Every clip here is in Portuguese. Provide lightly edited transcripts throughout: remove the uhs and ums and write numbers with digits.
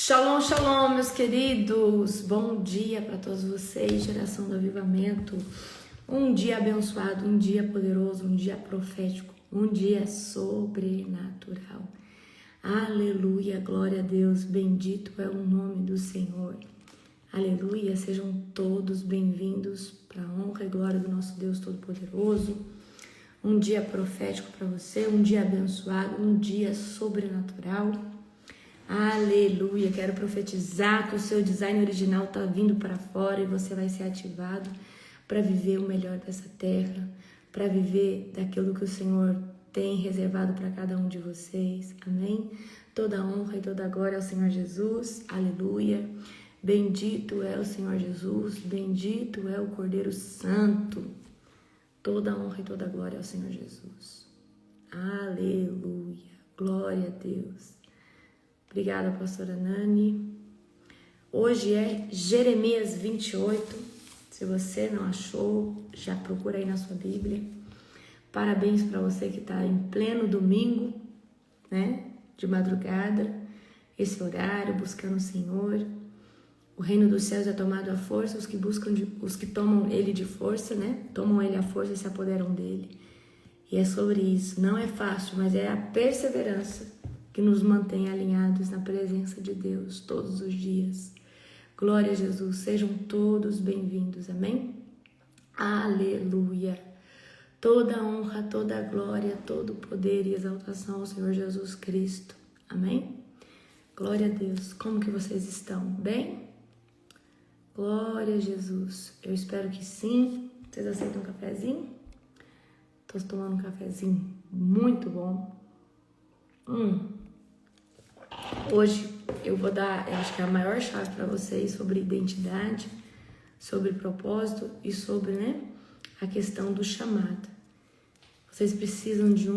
Shalom, shalom, meus queridos. Bom dia para todos vocês, geração do avivamento. Um dia abençoado, um dia poderoso, um dia profético, um dia sobrenatural. Aleluia, glória a Deus, bendito é o nome do Senhor. Aleluia, sejam todos bem-vindos para a honra e glória do nosso Deus Todo-Poderoso. Um dia profético para você, um dia abençoado, um dia sobrenatural. Aleluia, quero profetizar que o seu design original está vindo para fora e você vai ser ativado para viver o melhor dessa terra, para viver daquilo que o Senhor tem reservado para cada um de vocês, amém? Toda honra e toda glória ao Senhor Jesus, aleluia. Bendito é o Senhor Jesus, bendito é o Cordeiro Santo. Toda honra e toda glória ao Senhor Jesus, aleluia, glória a Deus. Obrigada, pastora Nani. Hoje é Jeremias 28. Se você não achou, já procura aí na sua Bíblia. Parabéns para você que está em pleno domingo, né? De madrugada, esse horário, buscando o Senhor. O reino dos céus é tomado à força, os que tomam ele de força, né? Tomam ele à força e se apoderam dele. E é sobre isso. Não é fácil, mas é a perseverança que nos mantém alinhados na presença de Deus todos os dias. Glória a Jesus, sejam todos bem-vindos, amém? Aleluia! Toda honra, toda glória, todo poder e exaltação ao Senhor Jesus Cristo, amém? Glória a Deus, como que vocês estão? Bem? Glória a Jesus, eu espero que sim. Vocês aceitam um cafezinho? Tô tomando um cafezinho muito bom. Hoje eu vou dar, eu acho que é a maior chave para vocês sobre identidade, sobre propósito e sobre, né, a questão do chamado. Vocês precisam de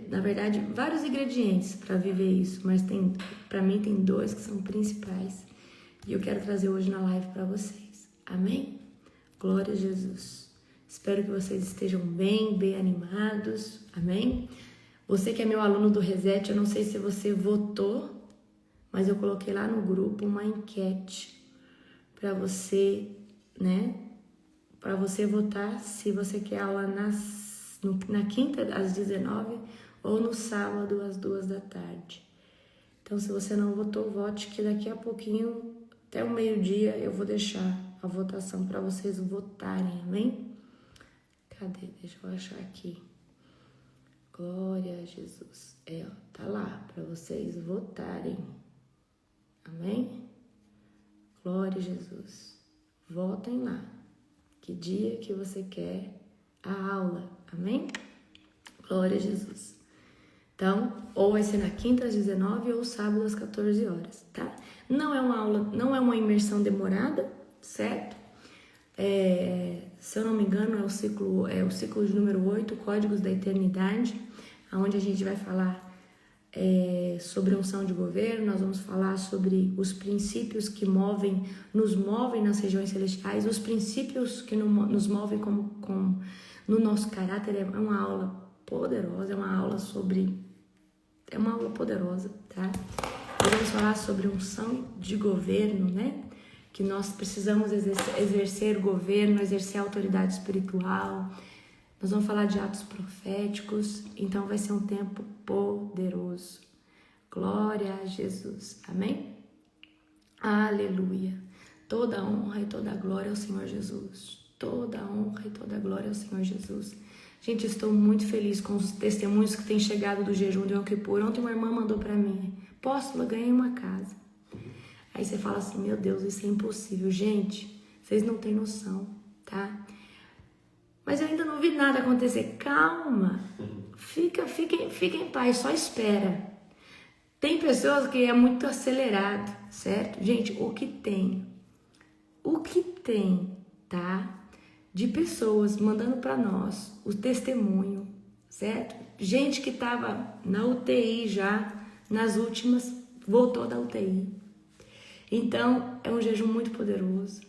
na verdade, vários ingredientes para viver isso, mas para mim tem dois que são principais e eu quero trazer hoje na live para vocês. Amém? Glória a Jesus. Espero que vocês estejam bem animados. Amém? Você que é meu aluno do Reset, eu não sei se você votou, mas eu coloquei lá no grupo uma enquete para você, né? Para você votar se você quer aula na quinta às 19 ou no sábado às 2 da tarde. Então, se você não votou, vote, que daqui a pouquinho, até o meio-dia, eu vou deixar a votação para vocês votarem, amém? Cadê? Deixa eu achar aqui. Glória a Jesus. Tá lá para vocês votarem. Amém? Glória a Jesus. Votem lá. Que dia que você quer a aula. Amém? Glória a Jesus. Então, ou vai ser na quinta às 19 ou sábado às 14 horas, tá? Não é uma aula, não é uma imersão demorada, certo? Se eu não me engano, é o ciclo de número 8, Códigos da Eternidade, onde a gente vai falar sobre unção de governo. Nós vamos falar sobre os princípios que nos movem nas regiões celestiais, os princípios que nos movem no nosso caráter. É uma aula poderosa, é uma aula poderosa, tá? Nós vamos falar sobre unção de governo, né? Que nós precisamos exercer governo, exercer autoridade espiritual. Nós vamos falar de atos proféticos, então vai ser um tempo poderoso. Glória a Jesus, amém? Aleluia. Toda honra e toda glória ao Senhor Jesus. Toda honra e toda glória ao Senhor Jesus. Gente, estou muito feliz com os testemunhos que têm chegado do jejum de Yom Kippur. Ontem uma irmã mandou para mim: apóstola, ganhei uma casa. Aí você fala assim: meu Deus, isso é impossível. Gente, vocês não têm noção, tá? Mas eu ainda não vi nada acontecer. Calma, fica em paz, só espera. Tem pessoas que é muito acelerado, certo? Gente, o que tem, tá? De pessoas mandando para nós o testemunho, certo? Gente que tava na UTI já, nas últimas, voltou da UTI. Então, é um jejum muito poderoso,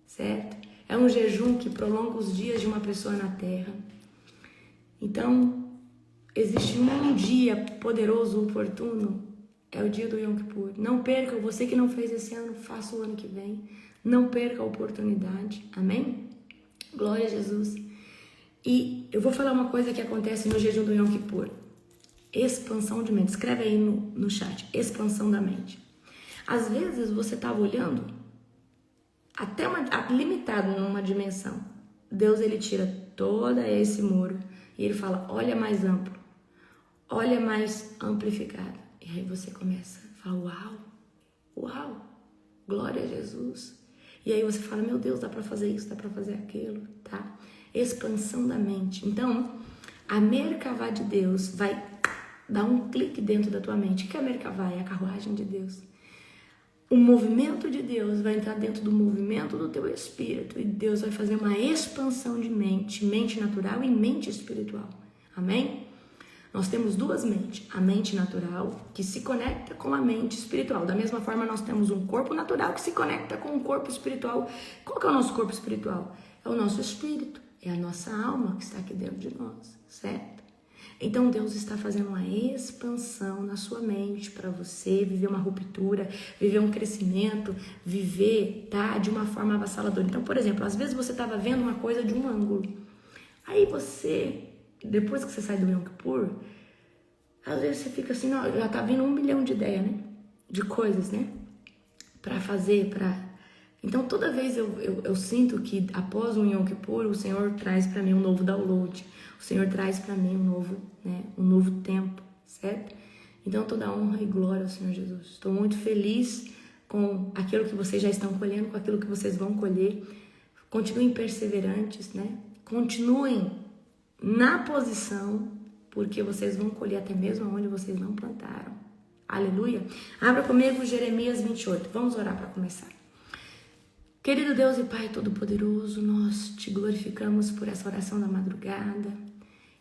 certo? É um jejum que prolonga os dias de uma pessoa na terra. Então, existe um dia poderoso, oportuno, É o dia do Yom Kippur. Não perca, você que não fez esse ano, faça o ano que vem. Não perca a oportunidade. Amém? Glória a Jesus. E eu vou falar uma coisa que acontece no jejum do Yom Kippur. Expansão de mente. Escreve aí no chat. Expansão da mente. Às vezes você estava olhando até limitado numa dimensão. Deus, ele tira todo esse muro e ele fala, olha mais amplo. Olha mais amplificado. E aí você começa a falar, uau, glória a Jesus. E aí você fala, meu Deus, dá para fazer isso, dá para fazer aquilo, tá? Expansão da mente. Então, a Merkavá de Deus vai dar um clique dentro da tua mente. O que é a Merkavá? É a carruagem de Deus. O movimento de Deus vai entrar dentro do movimento do teu espírito. E Deus vai fazer uma expansão de mente. Mente natural e mente espiritual. Amém? Nós temos duas mentes. A mente natural, que se conecta com a mente espiritual. Da mesma forma, nós temos um corpo natural que se conecta com o corpo espiritual. Qual que é o nosso corpo espiritual? É o nosso espírito. É a nossa alma que está aqui dentro de nós. Certo? Então Deus está fazendo uma expansão na sua mente para você viver uma ruptura, viver um crescimento, viver, tá, de uma forma avassaladora. Então, por exemplo, às vezes você estava vendo uma coisa de um ângulo. Aí você, depois que você sai do Yom Kippur, às vezes você fica assim, não, já tá vindo 1 milhão de ideias, né? De coisas, né? Para fazer, Então, toda vez eu sinto que após um Yom Kippur, o Senhor traz para mim um novo download. O Senhor traz para mim um novo tempo, certo? Então, toda honra e glória ao Senhor Jesus. Estou muito feliz com aquilo que vocês já estão colhendo, com aquilo que vocês vão colher. Continuem perseverantes, né? Continuem na posição, porque vocês vão colher até mesmo onde vocês não plantaram. Aleluia! Abra comigo Jeremias 28. Vamos orar para começar. Querido Deus e Pai Todo-Poderoso, nós te glorificamos por essa oração da madrugada.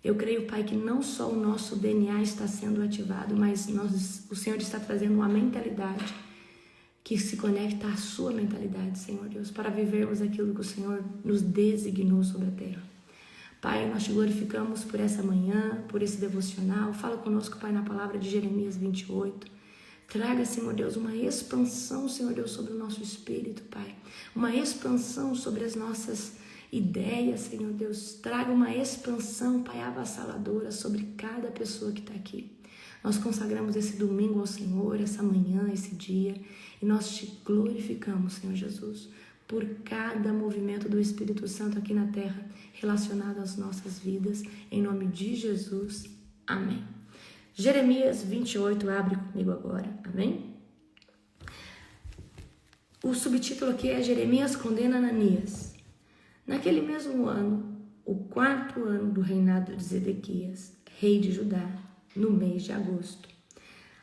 Eu creio, Pai, que não só o nosso DNA está sendo ativado, mas o Senhor está trazendo uma mentalidade que se conecta à sua mentalidade, Senhor Deus, para vivermos aquilo que o Senhor nos designou sobre a terra. Pai, nós te glorificamos por essa manhã, por esse devocional. Fala conosco, Pai, na palavra de Jeremias 28. Traga, Senhor Deus, uma expansão, Senhor Deus, sobre o nosso espírito, Pai. Uma expansão sobre as nossas ideias, Senhor Deus. Traga uma expansão, Pai, avassaladora sobre cada pessoa que está aqui. Nós consagramos esse domingo ao Senhor, essa manhã, esse dia. E nós te glorificamos, Senhor Jesus, por cada movimento do Espírito Santo aqui na terra relacionado às nossas vidas. Em nome de Jesus. Amém. Jeremias 28, abre comigo agora, amém? O subtítulo aqui é Jeremias condena Ananias. Naquele mesmo ano, o 4º ano do reinado de Zedequias, rei de Judá, no mês de agosto.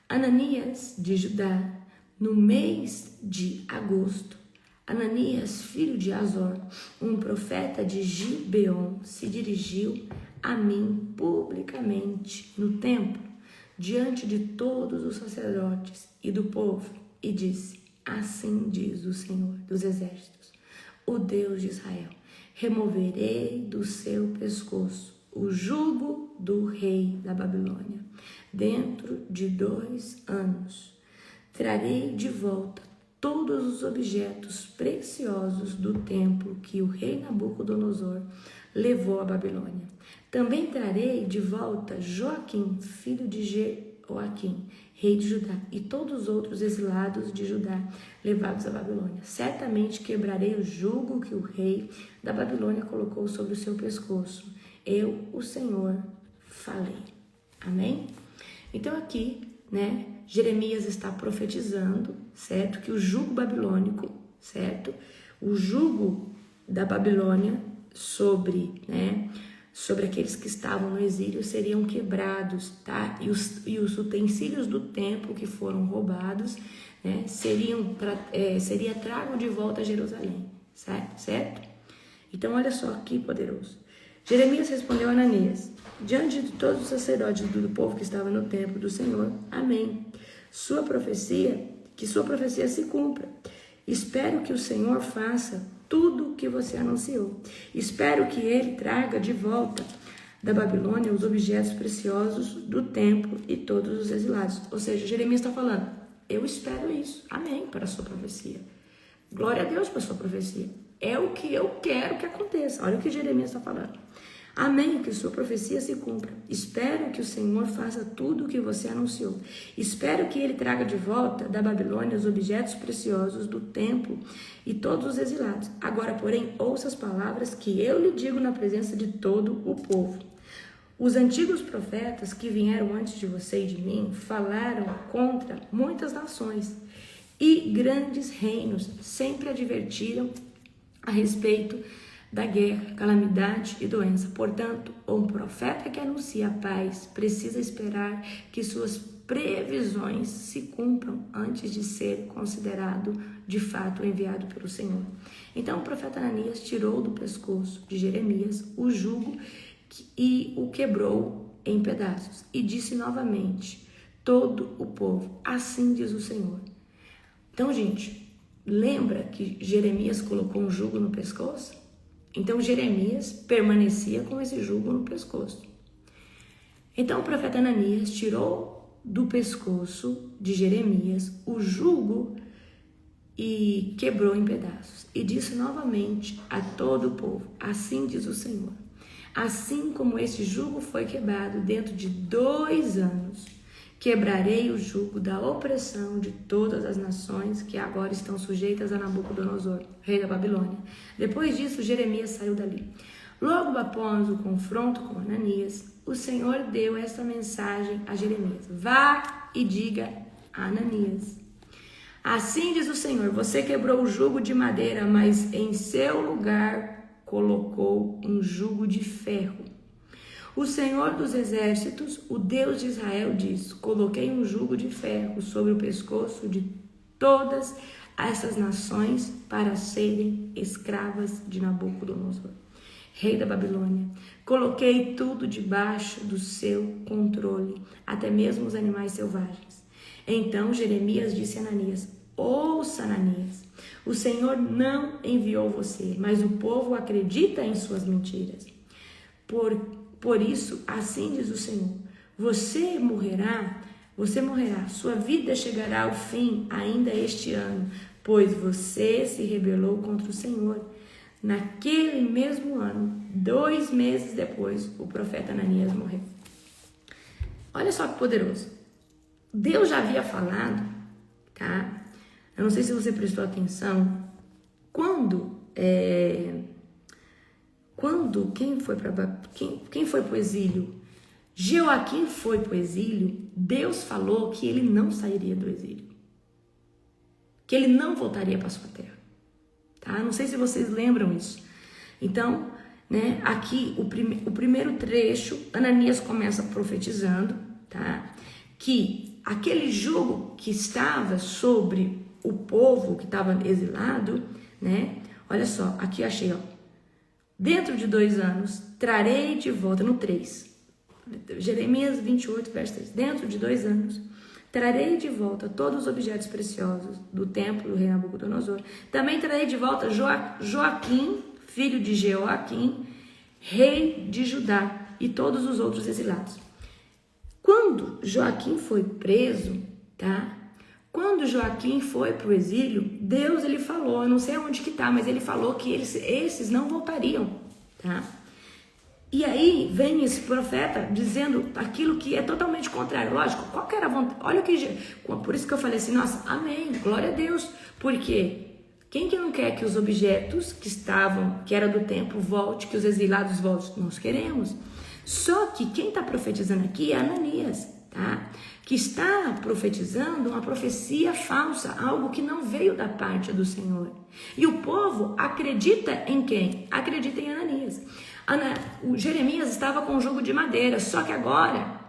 Ananias de Judá, no mês de agosto, Ananias, filho de Azor, um profeta de Gibeon, se dirigiu a mim publicamente no templo, diante de todos os sacerdotes e do povo, e disse, assim diz o Senhor dos exércitos, o Deus de Israel, removerei do seu pescoço o jugo do rei da Babilônia. Dentro de 2 anos, trarei de volta todos os objetos preciosos do templo que o rei Nabucodonosor levou à Babilônia. Também trarei de volta Joaquim, filho de Jeoaquim, rei de Judá, e todos os outros exilados de Judá levados à Babilônia. Certamente quebrarei o jugo que o rei da Babilônia colocou sobre o seu pescoço. Eu, o Senhor, falei. Amém? Então aqui, né, Jeremias está profetizando, certo? Que o jugo babilônico, certo? O jugo da Babilônia sobre aqueles que estavam no exílio seriam quebrados, tá? E os utensílios do templo que foram roubados, né, seria trago de volta a Jerusalém, certo? Então, olha só que poderoso. Jeremias respondeu a Ananias, diante de todos os sacerdotes do povo que estava no templo do Senhor, amém. Que sua profecia se cumpra. Espero que o Senhor faça tudo o que você anunciou. Espero que ele traga de volta da Babilônia os objetos preciosos do templo e todos os exilados. Ou seja, Jeremias está falando, eu espero isso, amém, para a sua profecia. Glória a Deus para a sua profecia. É o que eu quero que aconteça. Olha o que Jeremias está falando. Amém, que sua profecia se cumpra. Espero que o Senhor faça tudo o que você anunciou. Espero que ele traga de volta da Babilônia os objetos preciosos do templo e todos os exilados. Agora, porém, ouça as palavras que eu lhe digo na presença de todo o povo. Os antigos profetas que vieram antes de você e de mim falaram contra muitas nações e grandes reinos, sempre advertiram a respeito da guerra, calamidade e doença. Portanto, um profeta que anuncia a paz precisa esperar que suas previsões se cumpram antes de ser considerado de fato enviado pelo Senhor. Então o profeta Ananias tirou do pescoço de Jeremias o jugo e o quebrou em pedaços e disse novamente, todo o povo, assim diz o Senhor. Então, gente, lembra que Jeremias colocou um jugo no pescoço? Então, Jeremias permanecia com esse jugo no pescoço. Então, o profeta Ananias tirou do pescoço de Jeremias o jugo e quebrou em pedaços. E disse novamente a todo o povo, assim diz o Senhor. Assim como esse jugo foi quebrado dentro de 2 anos, quebrarei o jugo da opressão de todas as nações que agora estão sujeitas a Nabucodonosor, rei da Babilônia. Depois disso, Jeremias saiu dali. Logo após o confronto com Ananias, o Senhor deu esta mensagem a Jeremias. Vá e diga a Ananias. Assim diz o Senhor, você quebrou o jugo de madeira, mas em seu lugar colocou um jugo de ferro. O Senhor dos Exércitos, o Deus de Israel, diz, coloquei um jugo de ferro sobre o pescoço de todas essas nações para serem escravas de Nabucodonosor, rei da Babilônia. Coloquei tudo debaixo do seu controle, até mesmo os animais selvagens. Então Jeremias disse a Ananias, ouça Ananias, o Senhor não enviou você, mas o povo acredita em suas mentiras. Por isso, assim diz o Senhor, você morrerá, sua vida chegará ao fim ainda este ano, pois você se rebelou contra o Senhor. Naquele mesmo ano, 2 meses depois, o profeta Ananias morreu. Olha só que poderoso. Deus já havia falado, tá? Eu não sei se você prestou atenção, quem foi para o exílio? Joaquim foi para o exílio, Deus falou que ele não sairia do exílio, que ele não voltaria para sua terra, tá? Não sei se vocês lembram isso. Então, né, aqui o primeiro trecho, Ananias começa profetizando, tá? Que aquele jugo que estava sobre o povo que estava exilado, né? Olha só, aqui achei, ó. Dentro de 2 anos, trarei de volta, no 3, Jeremias 28, verso 3. Dentro de 2 anos, trarei de volta todos os objetos preciosos do templo do rei Nabucodonosor. Também trarei de volta Joaquim, filho de Jeoaquim, rei de Judá, e todos os outros exilados. Quando Joaquim foi preso, tá? Quando Joaquim foi para o exílio, Deus ele falou, eu não sei onde que tá, mas ele falou que esses não voltariam, tá? E aí vem esse profeta dizendo aquilo que é totalmente contrário. Lógico, qual que era a vontade? Olha o que... Por isso que eu falei assim, nossa, amém, glória a Deus. Porque quem que não quer que os objetos que era do templo, volte, que os exilados voltem? Nós queremos. Só que quem está profetizando aqui é Ananias, tá? Que está profetizando uma profecia falsa, algo que não veio da parte do Senhor. E o povo acredita em quem? Acredita em Ananias. O Jeremias estava com um jugo de madeira, só que agora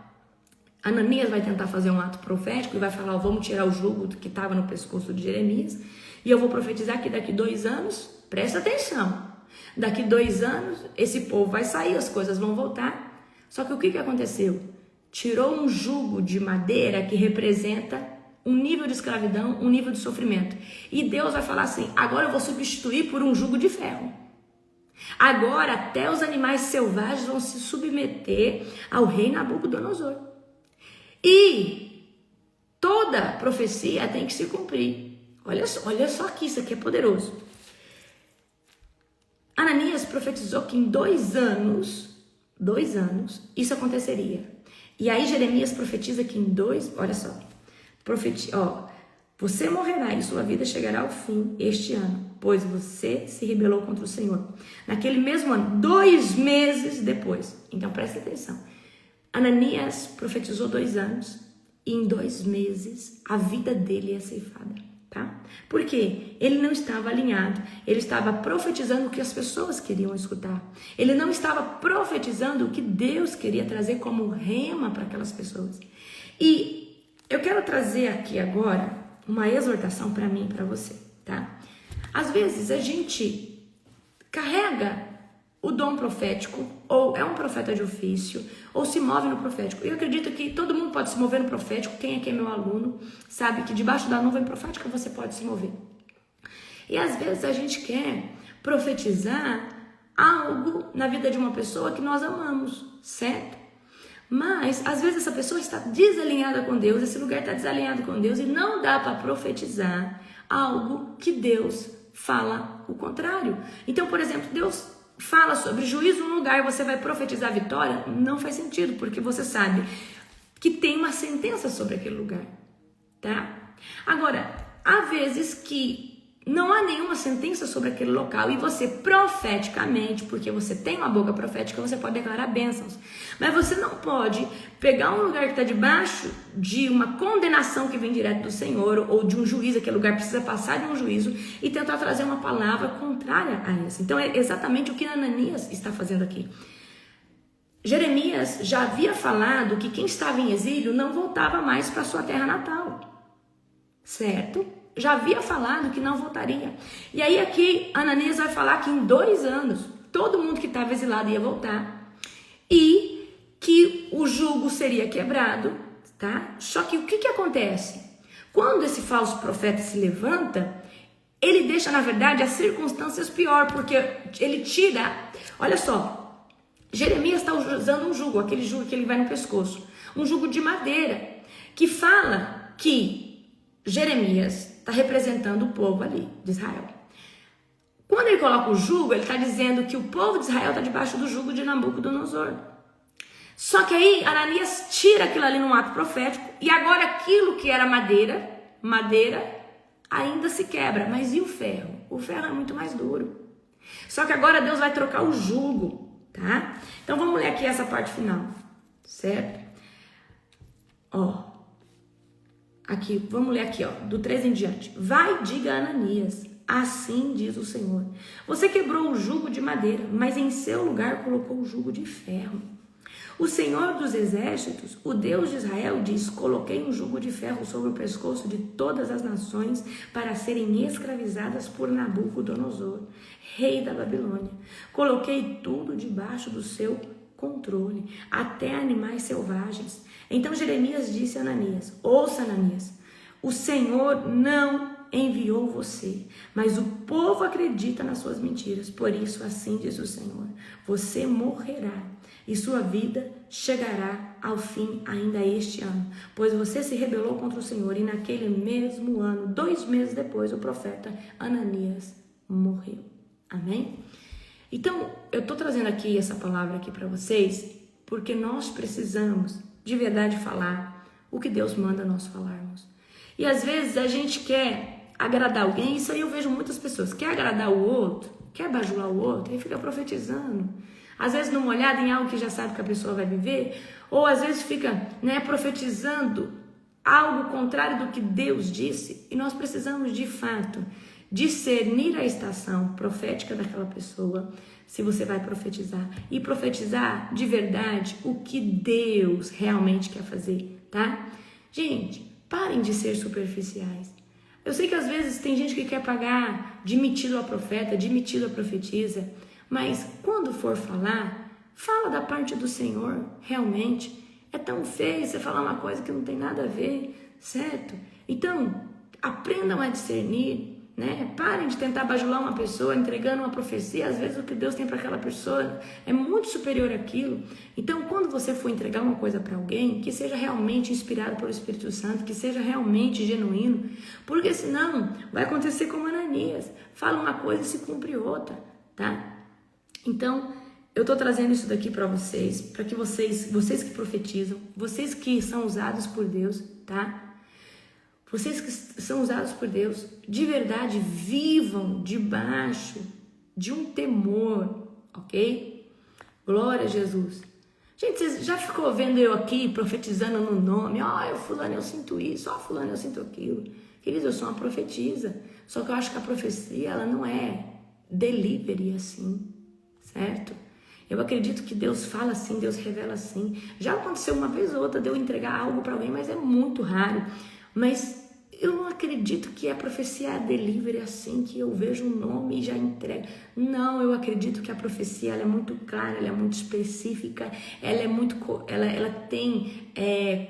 Ananias vai tentar fazer um ato profético e vai falar, vamos tirar o jugo que estava no pescoço de Jeremias e eu vou profetizar que daqui 2 anos, presta atenção, daqui 2 anos esse povo vai sair, as coisas vão voltar. Só que o que aconteceu? Tirou um jugo de madeira que representa um nível de escravidão, um nível de sofrimento. E Deus vai falar assim, agora eu vou substituir por um jugo de ferro. Agora até os animais selvagens vão se submeter ao rei Nabucodonosor. E toda profecia tem que se cumprir. Olha só aqui, isso aqui é poderoso. Ananias profetizou que em 2 anos, isso aconteceria. E aí Jeremias profetiza que olha só, você morrerá e sua vida chegará ao fim este ano, pois você se rebelou contra o Senhor. Naquele mesmo ano, 2 meses depois. Então preste atenção. Ananias profetizou 2 anos e em 2 meses a vida dele é ceifada, tá? Por quê? Ele não estava alinhado. Ele estava profetizando o que as pessoas queriam escutar. Ele não estava profetizando o que Deus queria trazer como rema para aquelas pessoas. E eu quero trazer aqui agora uma exortação para mim e para você, tá? Às vezes a gente carrega o dom profético, ou é um profeta de ofício, ou se move no profético. Eu acredito que todo mundo pode se mover no profético. Quem aqui é meu aluno sabe que debaixo da nuvem profética você pode se mover. E às vezes a gente quer profetizar algo na vida de uma pessoa que nós amamos, certo? Mas às vezes essa pessoa está desalinhada com Deus, esse lugar está desalinhado com Deus e não dá para profetizar algo que Deus fala o contrário. Então, por exemplo, Deus fala sobre juízo num lugar e você vai profetizar vitória, não faz sentido, porque você sabe que tem uma sentença sobre aquele lugar, tá? Agora, há vezes que não há nenhuma sentença sobre aquele local e você profeticamente, porque você tem uma boca profética, você pode declarar bênçãos. Mas você não pode pegar um lugar que está debaixo de uma condenação que vem direto do Senhor ou de um juízo, aquele lugar precisa passar de um juízo e tentar trazer uma palavra contrária a essa. Então é exatamente o que Ananias está fazendo aqui. Jeremias já havia falado que quem estava em exílio não voltava mais para sua terra natal, certo? Já havia falado que não voltaria. E aí aqui Ananias vai falar que em 2 anos todo mundo que estava exilado ia voltar e que o jugo seria quebrado, tá? Só que o que acontece? Quando esse falso profeta se levanta, ele deixa na verdade as circunstâncias pior, porque ele tira, olha só, Jeremias está usando um jugo, aquele jugo que ele vai no pescoço, um jugo de madeira, que fala que Jeremias está representando o povo ali de Israel. Quando ele coloca o jugo, ele está dizendo que o povo de Israel está debaixo do jugo de Nabucodonosor. Só que aí Ananias tira aquilo ali num ato profético e agora aquilo que era madeira ainda se quebra. Mas e o ferro? O ferro é muito mais duro. Só que agora Deus vai trocar o jugo, tá? Então vamos ler aqui essa parte final, certo? Aqui, vamos ler aqui, do 3 em diante. Vai, diga a Ananias, assim diz o Senhor. Você quebrou o jugo de madeira, mas em seu lugar colocou o jugo de ferro. O Senhor dos exércitos, o Deus de Israel, diz: coloquei um jugo de ferro sobre o pescoço de todas as nações para serem escravizadas por Nabucodonosor, rei da Babilônia. Coloquei tudo debaixo do seu controle, até animais selvagens. Então Jeremias disse a Ananias: ouça, Ananias, o Senhor não enviou você, mas o povo acredita nas suas mentiras. Por isso, assim diz o Senhor: você morrerá e sua vida chegará ao fim ainda este ano, pois você se rebelou contra o Senhor. E naquele mesmo ano, 2 meses depois, o profeta Ananias morreu. Amém? Então, eu estou trazendo aqui essa palavra aqui para vocês, porque nós precisamos de verdade falar o que Deus manda nós falarmos. E às vezes a gente quer agradar alguém, isso aí eu vejo muitas pessoas, quer agradar o outro, quer bajular o outro, aí fica profetizando. Às vezes numa olhada em algo que já sabe que a pessoa vai viver, ou às vezes fica profetizando algo contrário do que Deus disse. E nós precisamos de fato discernir a estação profética daquela pessoa, se você vai profetizar, e profetizar de verdade o que Deus realmente quer fazer, tá? Gente, parem de ser superficiais. Eu sei que às vezes tem gente que quer pagar de metido a profeta, de metido a profetiza, mas quando for falar, fala da parte do Senhor, realmente. É tão feio você falar uma coisa que não tem nada a ver, certo? Então, aprendam a discernir né? Parem de tentar bajular uma pessoa entregando uma profecia. Às vezes o que Deus tem para aquela pessoa é muito superior àquilo. Então, quando você for entregar uma coisa para alguém, que seja realmente inspirado pelo Espírito Santo, que seja realmente genuíno, porque senão vai acontecer como Ananias. Fala uma coisa e se cumpre outra, tá? Então, eu tô trazendo isso daqui para vocês que vocês que profetizam, vocês que são usados por Deus, tá? Vocês que são usados por Deus, de verdade, vivam debaixo de um temor, ok? Glória a Jesus. Gente, você já ficou vendo eu aqui profetizando no nome? Ó, fulano, eu sinto isso. Ó, fulano, eu sinto aquilo. Querido, eu sou uma profetisa. Só que eu acho que a profecia, ela não é delivery assim, certo? Eu acredito que Deus fala assim, Deus revela assim. Já aconteceu uma vez ou outra de eu entregar algo para alguém, mas é muito raro. Mas eu não acredito que a profecia é delivery assim, que eu vejo um nome e já entrego. Não, eu acredito que a profecia ela é muito clara, ela é muito específica, ela é muito, ela tem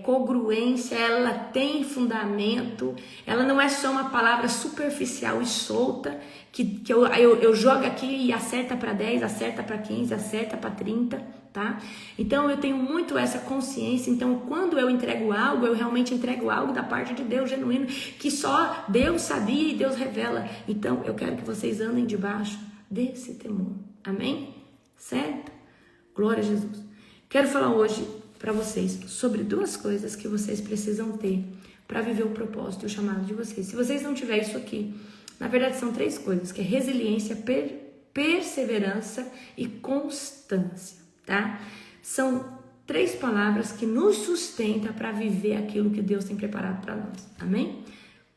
congruência, ela tem fundamento, ela não é só uma palavra superficial e solta, que eu jogo aqui e acerta para 10, acerta para 15, acerta para 30, tá? Então eu tenho muito essa consciência. Então quando eu entrego algo, eu realmente entrego algo da parte de Deus genuíno, que só Deus sabia e Deus revela. Então eu quero que vocês andem debaixo desse temor, amém? Certo? Glória a Jesus. Quero falar hoje para vocês sobre duas coisas que vocês precisam ter para viver o propósito e o chamado de vocês. Se vocês não tiverem isso aqui, na verdade são três coisas, que é resiliência, perseverança e constância, tá? São três palavras que nos sustentam para viver aquilo que Deus tem preparado para nós, amém?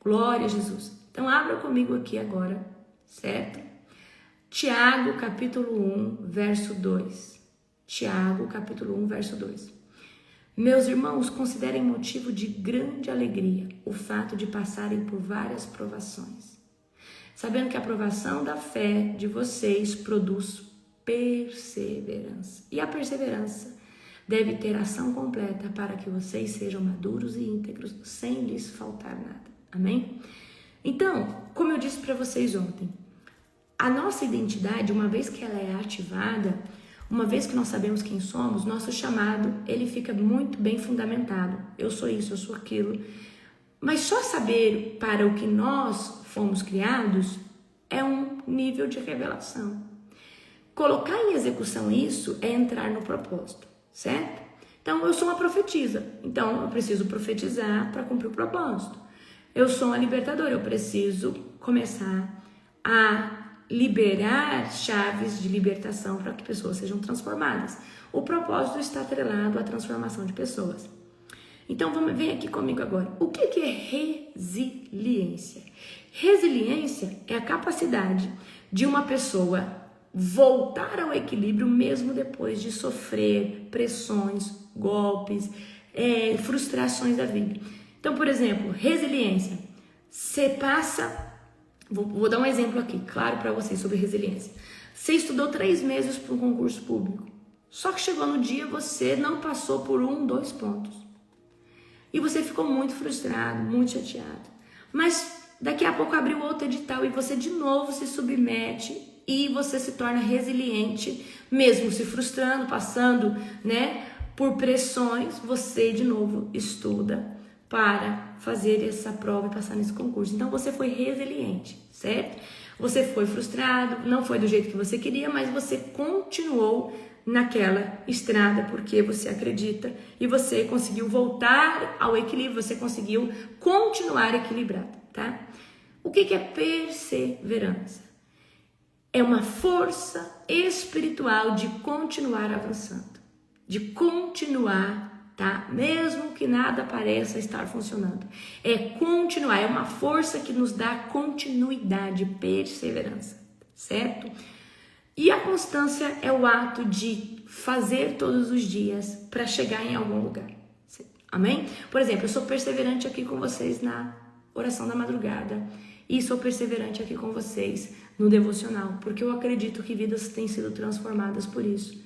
Glória a Jesus. Então abra comigo aqui agora, certo? Tiago capítulo 1, verso 2. Tiago capítulo 1, verso 2. Meus irmãos, considerem motivo de grande alegria o fato de passarem por várias provações, sabendo que a provação da fé de vocês produz perseverança. E a perseverança deve ter ação completa para que vocês sejam maduros e íntegros, sem lhes faltar nada. Amém? Então, como eu disse para vocês ontem, a nossa identidade, uma vez que ela é ativada, uma vez que nós sabemos quem somos, nosso chamado, ele fica muito bem fundamentado. Eu sou isso, eu sou aquilo. Mas só saber para o que nós fomos criados é um nível de revelação. Colocar em execução isso é entrar no propósito, certo? Então, eu sou uma profetisa. Então, eu preciso profetizar para cumprir o propósito. Eu sou uma libertadora. Eu preciso começar a liberar chaves de libertação para que pessoas sejam transformadas. O propósito está atrelado à transformação de pessoas. Então, vem aqui comigo agora. O que é resiliência? Resiliência é a capacidade de uma pessoa voltar ao equilíbrio mesmo depois de sofrer pressões, golpes, frustrações da vida. Então, por exemplo, resiliência. Você passa... Vou dar um exemplo aqui, claro, para vocês sobre resiliência. Você estudou 3 meses para um concurso público. Só que chegou no dia, você não passou por 1, 2 pontos. E você ficou muito frustrado, muito chateado. Mas daqui a pouco abriu outro edital e você de novo se submete e você se torna resiliente, mesmo se frustrando, passando, por pressões, você de novo estuda para fazer essa prova e passar nesse concurso. Então você foi resiliente, certo? Você foi frustrado, não foi do jeito que você queria, mas você continuou naquela estrada porque você acredita e você conseguiu voltar ao equilíbrio, você conseguiu continuar equilibrado, tá? O que é perseverança? É uma força espiritual de continuar avançando, de continuar, tá? Mesmo que nada pareça estar funcionando. É continuar, é uma força que nos dá continuidade, perseverança, certo? E a constância é o ato de fazer todos os dias para chegar em algum lugar. Amém? Por exemplo, eu sou perseverante aqui com vocês na oração da madrugada. E sou perseverante aqui com vocês no devocional, porque eu acredito que vidas têm sido transformadas por isso.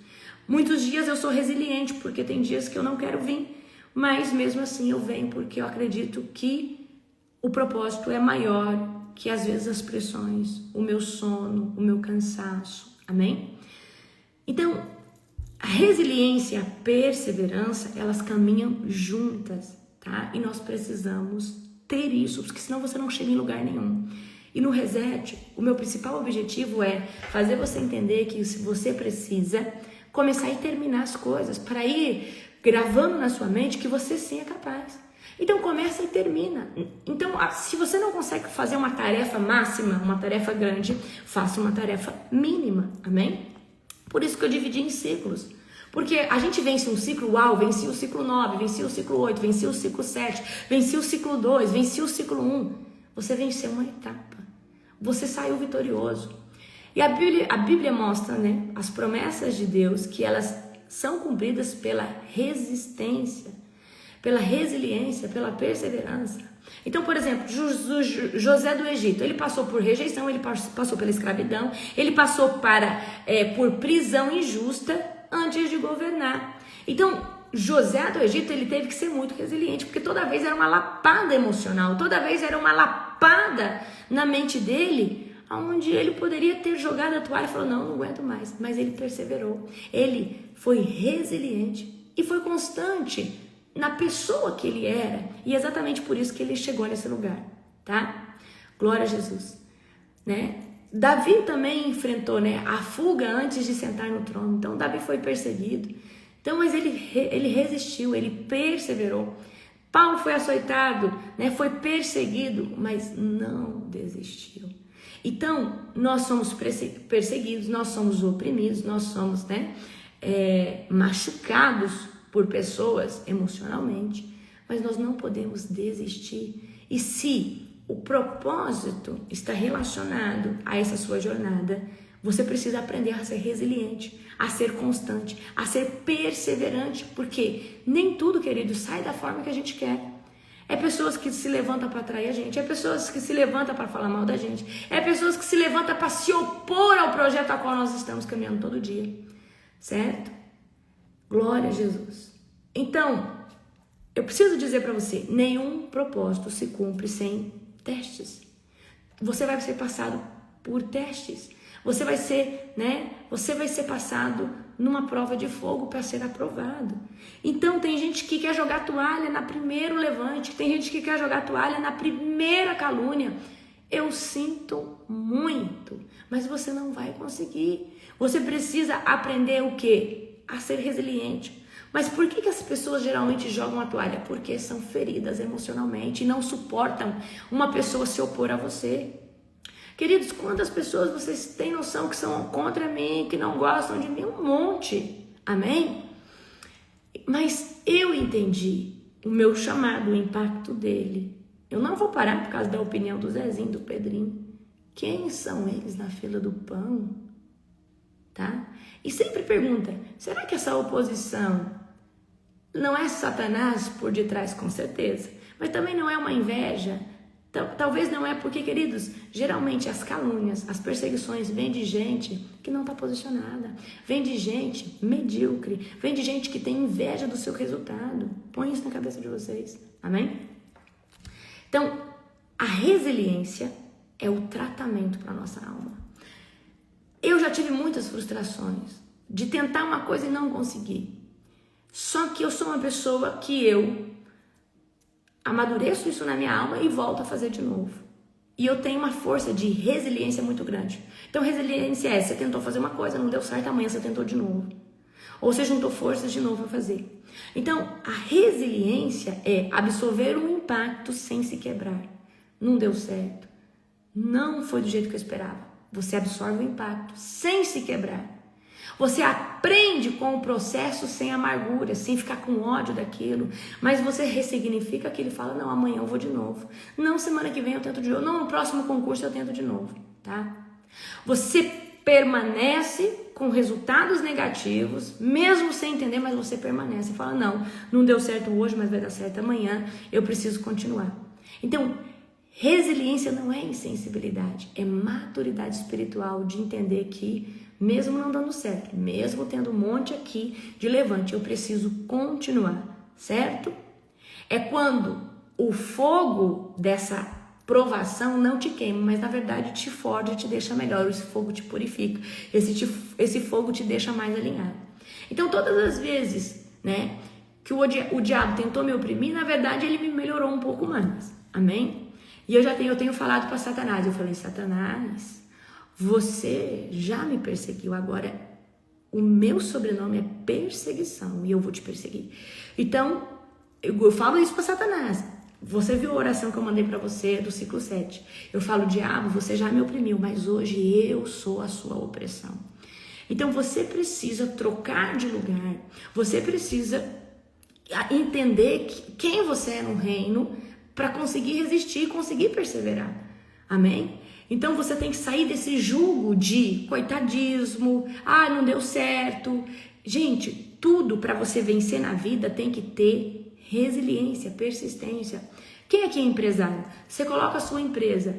Muitos dias eu sou resiliente, porque tem dias que eu não quero vir, mas mesmo assim eu venho porque eu acredito que o propósito é maior que às vezes as pressões, o meu sono, o meu cansaço. Amém? Então, a resiliência e a perseverança, elas caminham juntas, tá? E nós precisamos ter isso, porque senão você não chega em lugar nenhum. E no Reset, o meu principal objetivo é fazer você entender que você precisa começar e terminar as coisas, para ir gravando na sua mente que você sim é capaz. Então começa e termina. Então, se você não consegue fazer uma tarefa máxima, uma tarefa grande, faça uma tarefa mínima, amém? Por isso que eu dividi em ciclos. Porque a gente vence um ciclo, venci o ciclo 9, venci o ciclo 8, venci o ciclo 7, venci o ciclo 2, venci o ciclo 1. Você venceu uma etapa. Você saiu vitorioso. E a Bíblia mostra, né, as promessas de Deus, que elas são cumpridas pela resistência, pela resiliência, pela perseverança. Então, por exemplo, José do Egito, ele passou por rejeição, ele passou pela escravidão, ele passou por prisão injusta antes de governar. Então, José do Egito, ele teve que ser muito resiliente, porque toda vez era uma lapada emocional, toda vez era uma lapada na mente dele, onde ele poderia ter jogado a toalha e falou, não aguento mais, mas ele perseverou, ele foi resiliente e foi constante na pessoa que ele era, e é exatamente por isso que ele chegou nesse lugar, tá? Glória a Jesus, né? Davi também enfrentou, né, a fuga antes de sentar no trono. Então Davi foi perseguido, então, mas ele resistiu, ele perseverou. Paulo foi açoitado, né, foi perseguido, mas não desistiu. Então, nós somos perseguidos, nós somos oprimidos, nós somos, né, machucados por pessoas emocionalmente, mas nós não podemos desistir. E se o propósito está relacionado a essa sua jornada, você precisa aprender a ser resiliente, a ser constante, a ser perseverante, porque nem tudo, querido, sai da forma que a gente quer. É pessoas que se levantam para atrair a gente, é pessoas que se levantam para falar mal da gente, é pessoas que se levantam para se opor ao projeto a qual nós estamos caminhando todo dia, certo? Glória a Jesus. Então, eu preciso dizer para você, nenhum propósito se cumpre sem testes. Você vai ser passado por testes. Você vai ser, né? Você vai ser passado numa prova de fogo para ser aprovado. Então tem gente que quer jogar toalha na primeiro levante, tem gente que quer jogar toalha na primeira calúnia. Eu sinto muito, mas você não vai conseguir. Você precisa aprender o quê? A ser resiliente. Mas por que as pessoas geralmente jogam a toalha? Porque são feridas emocionalmente e não suportam uma pessoa se opor a você. Queridos, quantas pessoas vocês têm noção que são contra mim, que não gostam de mim? Um monte. Amém? Mas eu entendi o meu chamado, o impacto dele. Eu não vou parar por causa da opinião do Zezinho, do Pedrinho. Quem são eles na fila do pão? Tá? E sempre pergunta, será que essa oposição não é Satanás por detrás? Com certeza. Mas também não é uma inveja. Talvez não é porque, queridos, geralmente as calúnias, as perseguições vêm de gente que não está posicionada, vem de gente medíocre, vem de gente que tem inveja do seu resultado. Põe isso na cabeça de vocês, amém? Então, a resiliência é o tratamento para a nossa alma. Eu já tive muitas frustrações de tentar uma coisa e não conseguir. Só que eu sou uma pessoa que eu amadureço isso na minha alma e volto a fazer de novo. E eu tenho uma força de resiliência muito grande. Então, resiliência você tentou fazer uma coisa, não deu certo, amanhã você tentou de novo. Ou você juntou forças de novo para fazer. Então, a resiliência é absorver um impacto sem se quebrar. Não deu certo. Não foi do jeito que eu esperava. Você absorve o impacto sem se quebrar. Você aprende com o processo sem amargura, sem ficar com ódio daquilo, mas você ressignifica aquilo e fala, não, amanhã eu vou de novo. Não, semana que vem eu tento de novo. Não, no próximo concurso eu tento de novo, tá? Você permanece com resultados negativos, mesmo sem entender, mas você permanece. Fala, não deu certo hoje, mas vai dar certo amanhã, eu preciso continuar. Então, resiliência não é insensibilidade, é maturidade espiritual de entender que mesmo não dando certo, mesmo tendo um monte aqui de levante, eu preciso continuar, certo? É quando o fogo dessa provação não te queima, mas na verdade te forja e te deixa melhor. Esse fogo te purifica, esse fogo te deixa mais alinhado. Então todas as vezes, né, que o diabo tentou me oprimir, na verdade ele me melhorou um pouco mais, amém? E eu tenho falado para Satanás, eu falei: Satanás, você já me perseguiu, agora o meu sobrenome é perseguição e eu vou te perseguir. Então eu falo isso para Satanás. Você viu a oração que eu mandei para você do ciclo 7? Eu falo: diabo, você já me oprimiu, mas hoje eu sou a sua opressão. Então você precisa trocar de lugar, você precisa entender quem você é no reino para conseguir resistir e conseguir perseverar, amém? Então você tem que sair desse jugo de coitadismo, não deu certo. Gente, tudo para você vencer na vida tem que ter resiliência, persistência. Quem aqui é empresário? Você coloca a sua empresa,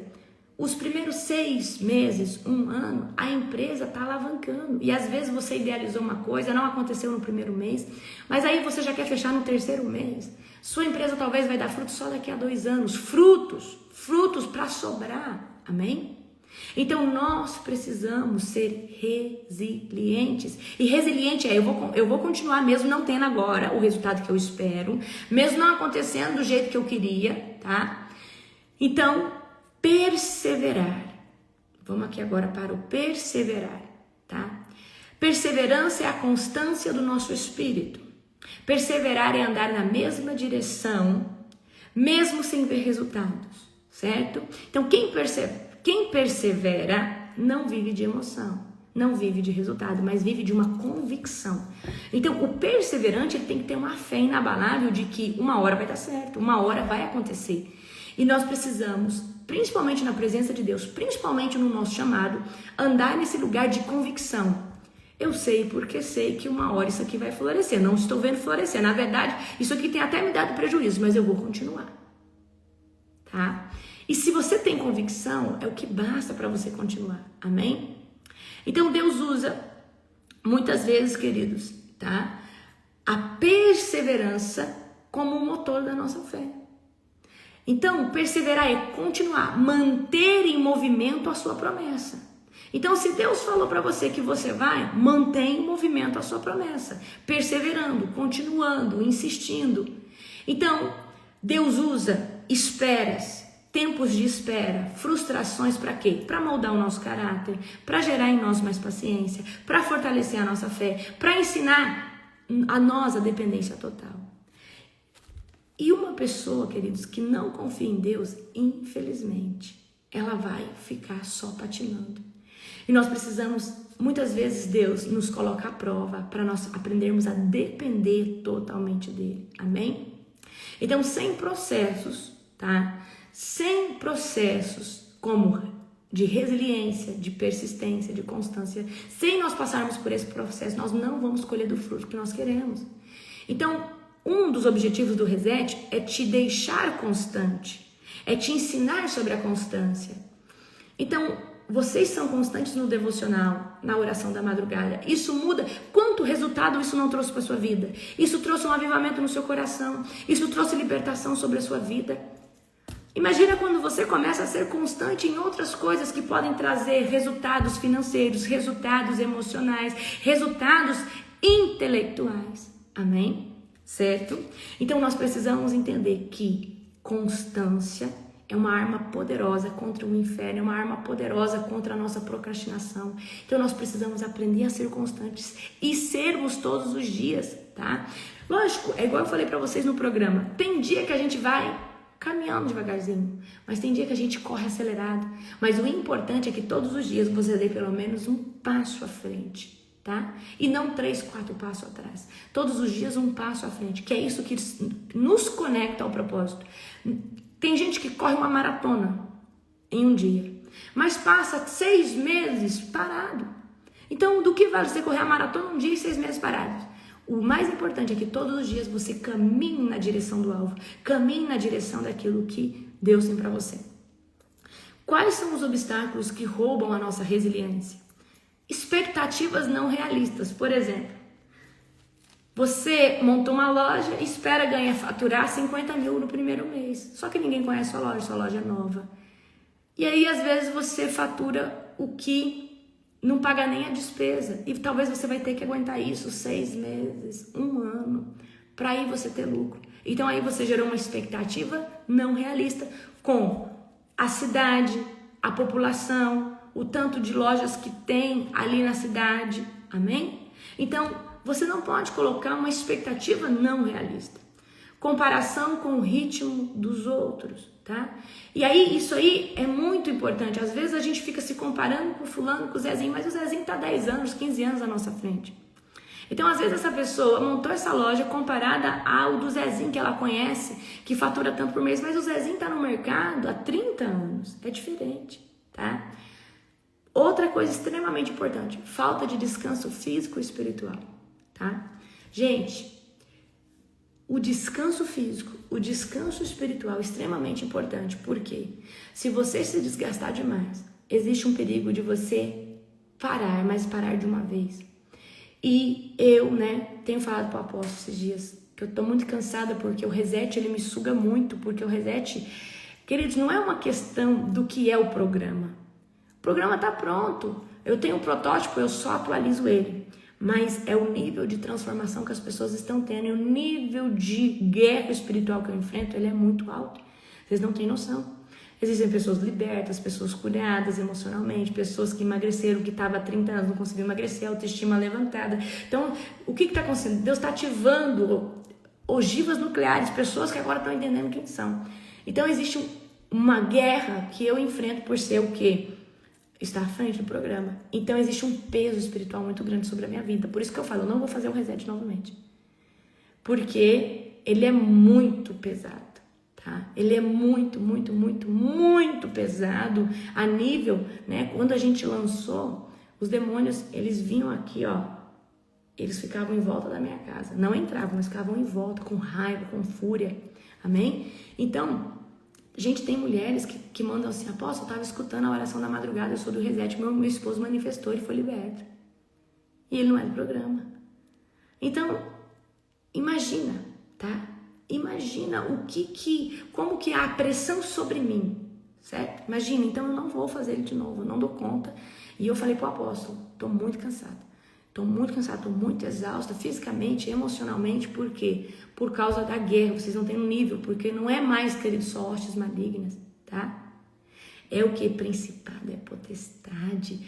os primeiros 6 meses, 1 ano, a empresa está alavancando. E às vezes você idealizou uma coisa, não aconteceu no primeiro mês, mas aí você já quer fechar no 3º mês. Sua empresa talvez vai dar frutos só daqui a 2 anos. Frutos para sobrar. Amém? Então nós precisamos ser resilientes. E resiliente eu vou continuar mesmo não tendo agora o resultado que eu espero, mesmo não acontecendo do jeito que eu queria, tá? Então, perseverar. Vamos aqui agora para o perseverar, tá? Perseverança é a constância do nosso espírito. Perseverar é andar na mesma direção, mesmo sem ver resultados, certo? Então, quem persevera não vive de emoção, não vive de resultado, mas vive de uma convicção. Então, o perseverante ele tem que ter uma fé inabalável de que uma hora vai dar certo, uma hora vai acontecer. E nós precisamos, principalmente na presença de Deus, principalmente no nosso chamado, andar nesse lugar de convicção. Eu sei porque sei que uma hora isso aqui vai florescer. Não estou vendo florescer. Na verdade, isso aqui tem até me dado prejuízo, mas eu vou continuar. Tá? E se você tem convicção, é o que basta para você continuar. Amém? Então Deus usa, muitas vezes, queridos, tá? A perseverança como o motor da nossa fé. Então, perseverar é continuar, manter em movimento a sua promessa. Então, se Deus falou para você que você vai, mantém em movimento a sua promessa, perseverando, continuando, insistindo. Então, Deus usa esperas, tempos de espera, frustrações para quê? Para moldar o nosso caráter, para gerar em nós mais paciência, para fortalecer a nossa fé, para ensinar a nós a dependência total. E uma pessoa, queridos, que não confia em Deus, infelizmente, ela vai ficar só patinando. E nós precisamos, muitas vezes, Deus nos coloca à prova para nós aprendermos a depender totalmente dele. Amém? Então, sem processos, tá? Sem processos como de resiliência, de persistência, de constância, sem nós passarmos por esse processo, nós não vamos colher do fruto que nós queremos. Então, um dos objetivos do Reset é te deixar constante, é te ensinar sobre a constância. Então, vocês são constantes no devocional, na oração da madrugada. Isso muda. Quanto resultado isso não trouxe para a sua vida? Isso trouxe um avivamento no seu coração. Isso trouxe libertação sobre a sua vida. Imagina quando você começa a ser constante em outras coisas que podem trazer resultados financeiros, resultados emocionais, resultados intelectuais. Amém? Certo? Então nós precisamos entender que constância é uma arma poderosa contra o inferno, é uma arma poderosa contra a nossa procrastinação. Então nós precisamos aprender a ser constantes e sermos todos os dias, tá? Lógico, é igual eu falei para vocês no programa. Tem dia que a gente vai caminhando devagarzinho, mas tem dia que a gente corre acelerado. Mas o importante é que todos os dias você dê pelo menos um passo à frente. Tá? E não 3, 4 passos atrás. Todos os dias um passo à frente, que é isso que nos conecta ao propósito. Tem gente que corre uma maratona em um dia, mas passa 6 meses parado. Então, do que vale você correr a maratona um dia e 6 meses parados? O mais importante é que todos os dias você caminhe na direção do alvo, caminhe na direção daquilo que Deus tem para você. Quais são os obstáculos que roubam a nossa resiliência? Expectativas não realistas. Por exemplo, você montou uma loja, espera faturar 50 mil no primeiro mês. Só que ninguém conhece sua loja é nova. E aí, às vezes, você fatura o que não paga nem a despesa. E talvez você vai ter que aguentar isso 6 meses, 1 ano, para aí você ter lucro. Então, aí você gerou uma expectativa não realista com a cidade, a população, o tanto de lojas que tem ali na cidade. Amém? Então, você não pode colocar uma expectativa não realista. Comparação com o ritmo dos outros, tá? E aí, isso aí é muito importante. Às vezes a gente fica se comparando com fulano, com o Zezinho, mas o Zezinho tá 10 anos, 15 anos à nossa frente. Então, às vezes essa pessoa montou essa loja comparada ao do Zezinho que ela conhece, que fatura tanto por mês, mas o Zezinho tá no mercado há 30 anos. É diferente, tá? Outra coisa extremamente importante, falta de descanso físico e espiritual, tá? Gente, o descanso físico, o descanso espiritual é extremamente importante, porque se você se desgastar demais, existe um perigo de você parar, mas parar de uma vez. E eu, tenho falado para o apóstolo esses dias que eu tô muito cansada porque o reset, ele me suga muito, porque o reset, queridos, não é uma questão do que é o programa. O programa tá pronto, eu tenho um protótipo, eu só atualizo ele. Mas é o nível de transformação que as pessoas estão tendo, e o nível de guerra espiritual que eu enfrento, ele é muito alto. Vocês não têm noção. Existem pessoas libertas, pessoas curadas emocionalmente, pessoas que emagreceram, que estavam há 30 anos, não conseguiam emagrecer, autoestima levantada. Então, o que está acontecendo? Deus está ativando ogivas nucleares, pessoas que agora estão entendendo quem são. Então, existe uma guerra que eu enfrento por ser o quê? Está à frente do programa. Então existe um peso espiritual muito grande sobre a minha vida. Por isso que eu falo, eu não vou fazer o reset novamente. Porque ele é muito pesado, tá? Ele é muito, muito, muito, muito pesado a nível, quando a gente lançou, os demônios, eles vinham aqui, ó. Eles ficavam em volta da minha casa. Não entravam, mas ficavam em volta, com raiva, com fúria. Amém? Então, gente, tem mulheres que mandam assim, apóstolo, eu estava escutando a oração da madrugada, eu sou do reset, meu esposo manifestou, ele foi liberto. E ele não é do programa. Então, imagina, tá? Imagina como que há pressão sobre mim, certo? Imagina, então eu não vou fazer ele de novo, eu não dou conta. E eu falei pro apóstolo, tô muito cansada, tô muito exausta, fisicamente, emocionalmente, por quê? Por causa da guerra, vocês não têm um nível, porque não é mais, querido, só hostes malignas, tá? É o que? Principado, é potestade,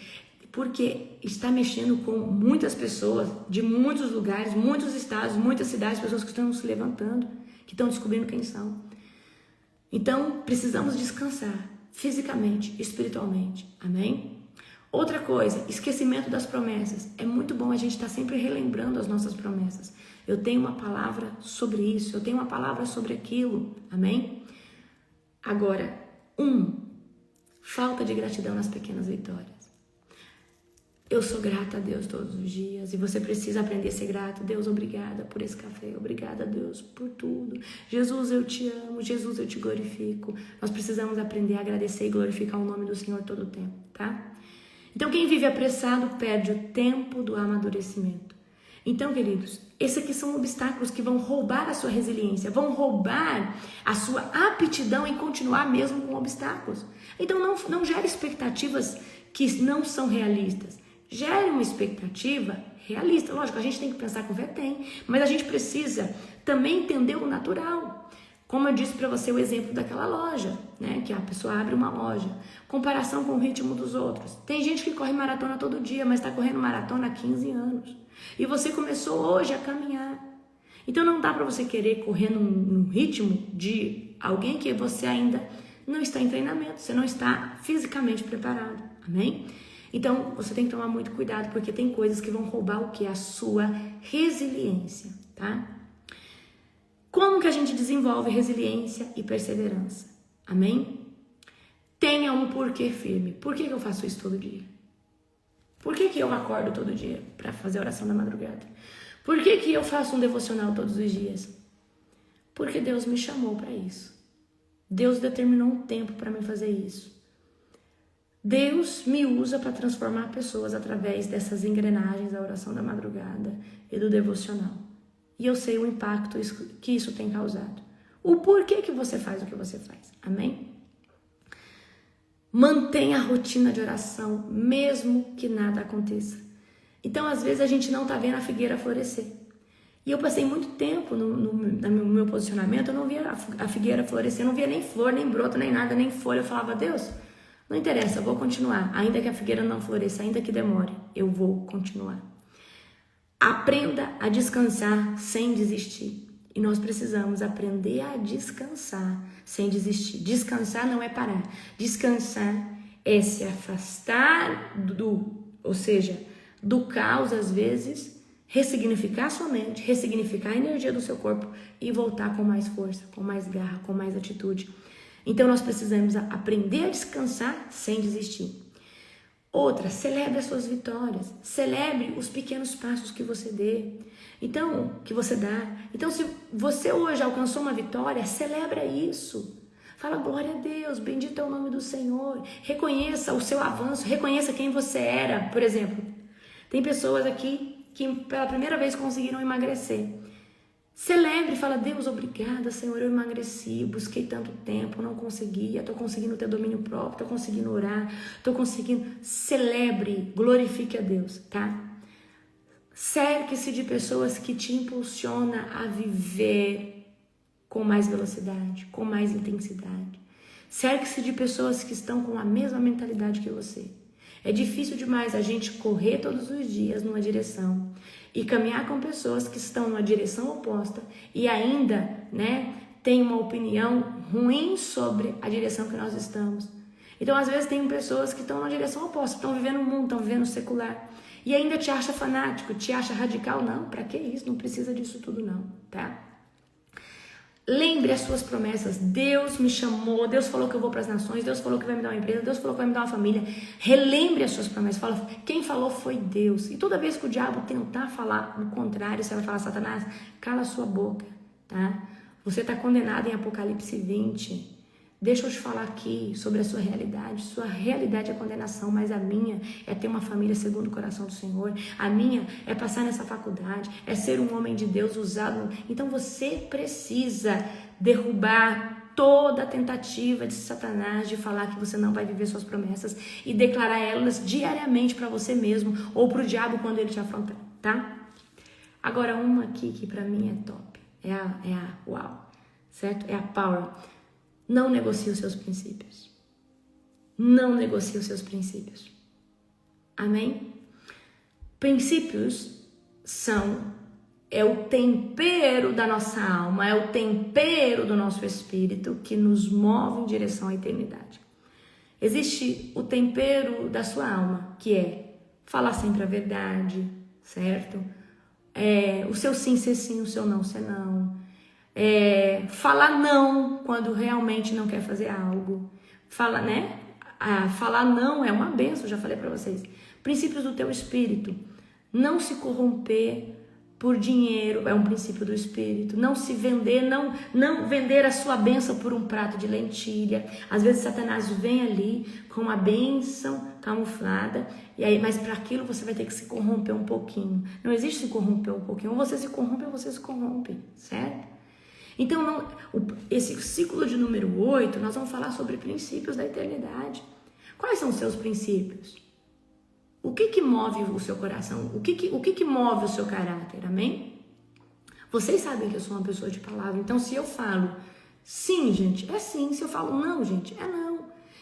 porque está mexendo com muitas pessoas, de muitos lugares, muitos estados, muitas cidades, pessoas que estão se levantando, que estão descobrindo quem são. Então, precisamos descansar, fisicamente, espiritualmente, amém? Outra coisa, esquecimento das promessas. É muito bom a gente estar sempre relembrando as nossas promessas. Eu tenho uma palavra sobre isso, eu tenho uma palavra sobre aquilo, amém? Agora, falta de gratidão nas pequenas vitórias. Eu sou grata a Deus todos os dias e você precisa aprender a ser grato. Deus, obrigada por esse café, obrigada, Deus, por tudo. Jesus, eu te amo, Jesus, eu te glorifico. Nós precisamos aprender a agradecer e glorificar o nome do Senhor todo o tempo, tá? Então, quem vive apressado perde o tempo do amadurecimento. Então, queridos, esses aqui são obstáculos que vão roubar a sua resiliência, vão roubar a sua aptidão em continuar mesmo com obstáculos. Então, não gere expectativas que não são realistas. Gere uma expectativa realista. Lógico, a gente tem que pensar com fé, mas a gente precisa também entender o natural. Como eu disse para você o exemplo daquela loja, que a pessoa abre uma loja. Comparação com o ritmo dos outros. Tem gente que corre maratona todo dia, mas está correndo maratona há 15 anos. E você começou hoje a caminhar. Então não dá para você querer correr num ritmo de alguém que você ainda não está em treinamento. Você não está fisicamente preparado. Amém? Então você tem que tomar muito cuidado, porque tem coisas que vão roubar o que? A sua resiliência, tá? Como que a gente desenvolve resiliência e perseverança? Amém? Tenha um porquê firme. Por que eu faço isso todo dia? Por que eu acordo todo dia para fazer a oração da madrugada? Por que eu faço um devocional todos os dias? Porque Deus me chamou para isso. Deus determinou um tempo para me fazer isso. Deus me usa para transformar pessoas através dessas engrenagens da oração da madrugada e do devocional. E eu sei o impacto que isso tem causado. O porquê que você faz o que você faz. Amém? Mantenha a rotina de oração, mesmo que nada aconteça. Então, às vezes, a gente não está vendo a figueira florescer. E eu passei muito tempo no meu posicionamento, eu não via a figueira florescer, eu não via nem flor, nem broto, nem nada, nem folha. Eu falava, Deus, não interessa, eu vou continuar. Ainda que a figueira não floresça, ainda que demore, eu vou continuar. Aprenda a descansar sem desistir. E nós precisamos aprender a descansar sem desistir. Descansar não é parar. Descansar é se afastar do caos, às vezes, ressignificar sua mente, ressignificar a energia do seu corpo e voltar com mais força, com mais garra, com mais atitude. Então nós precisamos aprender a descansar sem desistir. Outra, celebre as suas vitórias, celebre os pequenos passos que você dá. Então, se você hoje alcançou uma vitória, celebra isso. Fala, glória a Deus, bendito é o nome do Senhor. Reconheça o seu avanço, reconheça quem você era. Por exemplo, tem pessoas aqui que pela primeira vez conseguiram emagrecer. Celebre, fala, Deus, obrigada, Senhor, eu emagreci, busquei tanto tempo, não conseguia, estou conseguindo ter domínio próprio, estou conseguindo orar, estou conseguindo. Celebre, glorifique a Deus, tá? Cerque-se de pessoas que te impulsionam a viver com mais velocidade, com mais intensidade. Cerque-se de pessoas que estão com a mesma mentalidade que você. É difícil demais a gente correr todos os dias numa direção e caminhar com pessoas que estão numa direção oposta e ainda, tem uma opinião ruim sobre a direção que nós estamos. Então, às vezes, tem pessoas que estão na direção oposta, estão vivendo o mundo, estão vivendo o secular. E ainda te acha fanático, te acha radical. Não, pra que isso? Não precisa disso tudo não, tá? Lembre as suas promessas. Deus me chamou, Deus falou que eu vou para as nações, Deus falou que vai me dar uma empresa, Deus falou que vai me dar uma família. Relembre as suas promessas. Fala, quem falou foi Deus. E toda vez que o diabo tentar falar o contrário, você vai falar, Satanás, cala a sua boca, tá? Você está condenado em Apocalipse 20. Deixa eu te falar aqui sobre a sua realidade. Sua realidade é condenação, mas a minha é ter uma família segundo o coração do Senhor. A minha é passar nessa faculdade, é ser um homem de Deus usado. Então você precisa derrubar toda a tentativa de Satanás de falar que você não vai viver suas promessas e declarar elas diariamente para você mesmo ou para o diabo quando ele te afrontar, tá? Agora uma aqui que para mim é top. É a uau, certo? É a power. Não negocie os seus princípios. Não negocie os seus princípios. Amém? Princípios é o tempero da nossa alma, é o tempero do nosso espírito que nos move em direção à eternidade. Existe o tempero da sua alma, que é falar sempre a verdade, certo? O seu sim ser sim, o seu não ser não. Falar não quando realmente não quer fazer algo. Falar não é uma bênção, já falei para vocês. Princípios do teu espírito. Não se corromper por dinheiro, é um princípio do espírito. Não se vender, não vender a sua bênção por um prato de lentilha. Às vezes Satanás vem ali com uma bênção camuflada, mas para aquilo você vai ter que se corromper um pouquinho. Não existe se corromper um pouquinho. Ou você se corrompe ou você se corrompe, certo? Então, esse ciclo de número 8, nós vamos falar sobre princípios da eternidade. Quais são os seus princípios? O que move o seu coração? O que move o seu caráter? Amém? Vocês sabem que eu sou uma pessoa de palavra. Então, se eu falo sim, gente, é sim. Se eu falo não, gente, é não.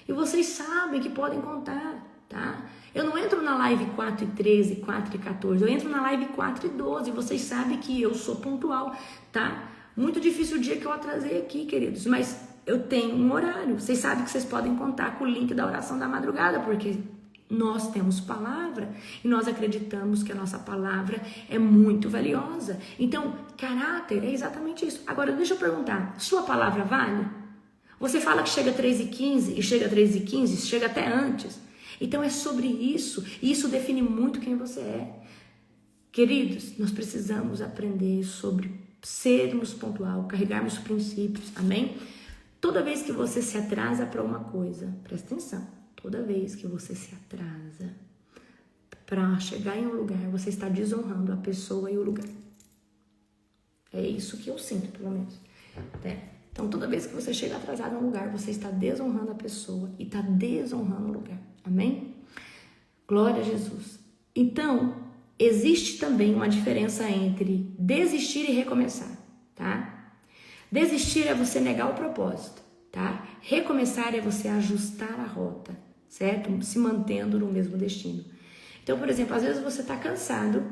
E vocês sabem que podem contar, tá? Eu não entro na live 4:13, 4:14. Eu entro na live 4:12. Vocês sabem que eu sou pontual, tá? Muito difícil o dia que eu atrasei aqui, queridos, mas eu tenho um horário. Vocês sabem que vocês podem contar com o link da oração da madrugada, porque nós temos palavra e nós acreditamos que a nossa palavra é muito valiosa. Então, caráter é exatamente isso. Agora, deixa eu perguntar, sua palavra vale? Você fala que chega 3:15 e chega 3:15, chega até antes. Então, é sobre isso, e isso define muito quem você é. Queridos, nós precisamos aprender sobre sermos pontual, carregarmos princípios, amém? Toda vez que você se atrasa para uma coisa, presta atenção, toda vez que você se atrasa para chegar em um lugar, você está desonrando a pessoa e o lugar. É isso que eu sinto, pelo menos. Então, toda vez que você chega atrasado num lugar, você está desonrando a pessoa e está desonrando o lugar. Amém? Glória a Jesus. Então, existe também uma diferença entre desistir e recomeçar, tá? Desistir é você negar o propósito, tá? Recomeçar é você ajustar a rota, certo? Se mantendo no mesmo destino. Então, por exemplo, às vezes você está cansado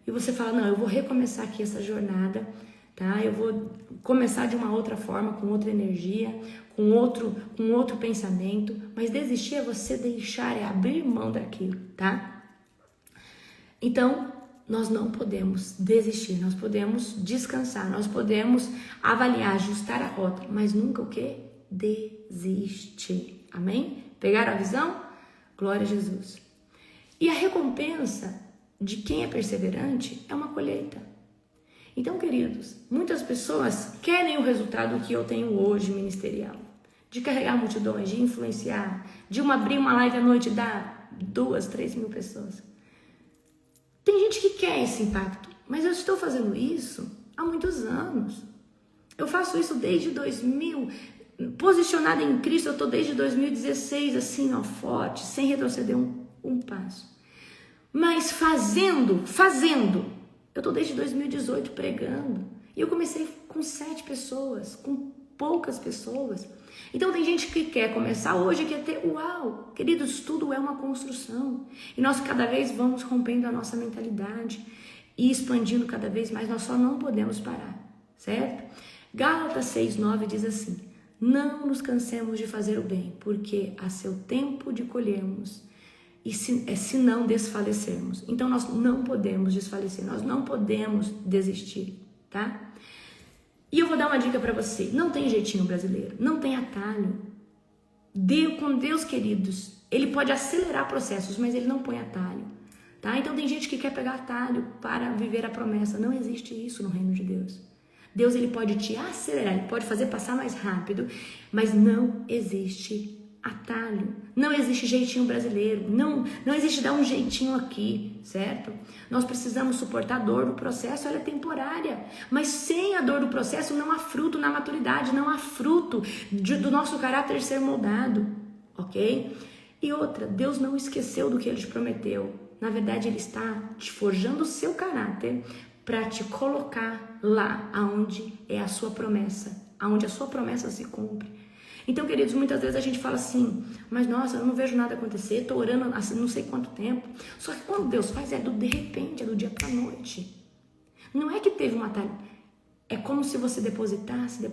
e você fala, não, eu vou recomeçar aqui essa jornada, tá? Eu vou começar de uma outra forma, com outra energia, com outro pensamento, mas desistir é você deixar, é abrir mão daquilo, tá? Então, nós não podemos desistir, nós podemos descansar, nós podemos avaliar, ajustar a rota, mas nunca o quê? Desistir. Amém? Pegaram a visão? Glória a Jesus. E a recompensa de quem é perseverante é uma colheita. Então, queridos, muitas pessoas querem o resultado que eu tenho hoje ministerial, de carregar multidões, de influenciar, de abrir uma live à noite e dar 2, 3 mil pessoas. Tem gente que quer esse impacto, mas eu estou fazendo isso há muitos anos. Eu faço isso desde 2000, posicionada em Cristo, eu estou desde 2016, assim, ó, forte, sem retroceder um passo. Mas fazendo, eu estou desde 2018 pregando. E eu comecei com 7 pessoas, com poucas pessoas. Então tem gente que quer começar hoje, quer ter, uau, queridos, tudo é uma construção. E nós cada vez vamos rompendo a nossa mentalidade e expandindo cada vez mais, nós só não podemos parar, certo? Gálatas 6:9 diz assim, não nos cansemos de fazer o bem, porque a seu tempo de colhermos, e se não desfalecermos. Então nós não podemos desfalecer, nós não podemos desistir, tá? E eu vou dar uma dica para você, não tem jeitinho brasileiro, não tem atalho. Com Deus, queridos, Ele pode acelerar processos, mas Ele não põe atalho, tá? Então tem gente que quer pegar atalho para viver a promessa, não existe isso no reino de Deus. Deus, Ele pode te acelerar, Ele pode fazer passar mais rápido, mas não existe atalho, não existe jeitinho brasileiro, não existe dar um jeitinho aqui, certo? Nós precisamos suportar a dor do processo, ela é temporária, mas sem a dor do processo não há fruto na maturidade, não há fruto do nosso caráter ser moldado, ok? E outra, Deus não esqueceu do que Ele te prometeu, na verdade Ele está te forjando o seu caráter para te colocar lá aonde é a sua promessa, aonde a sua promessa se cumpre. Então, queridos, muitas vezes a gente fala assim, mas nossa, eu não vejo nada acontecer, estou orando assim, não sei quanto tempo. Só que quando Deus faz, é de repente, é do dia para a noite. Não é que teve um atalho, é como se você depositasse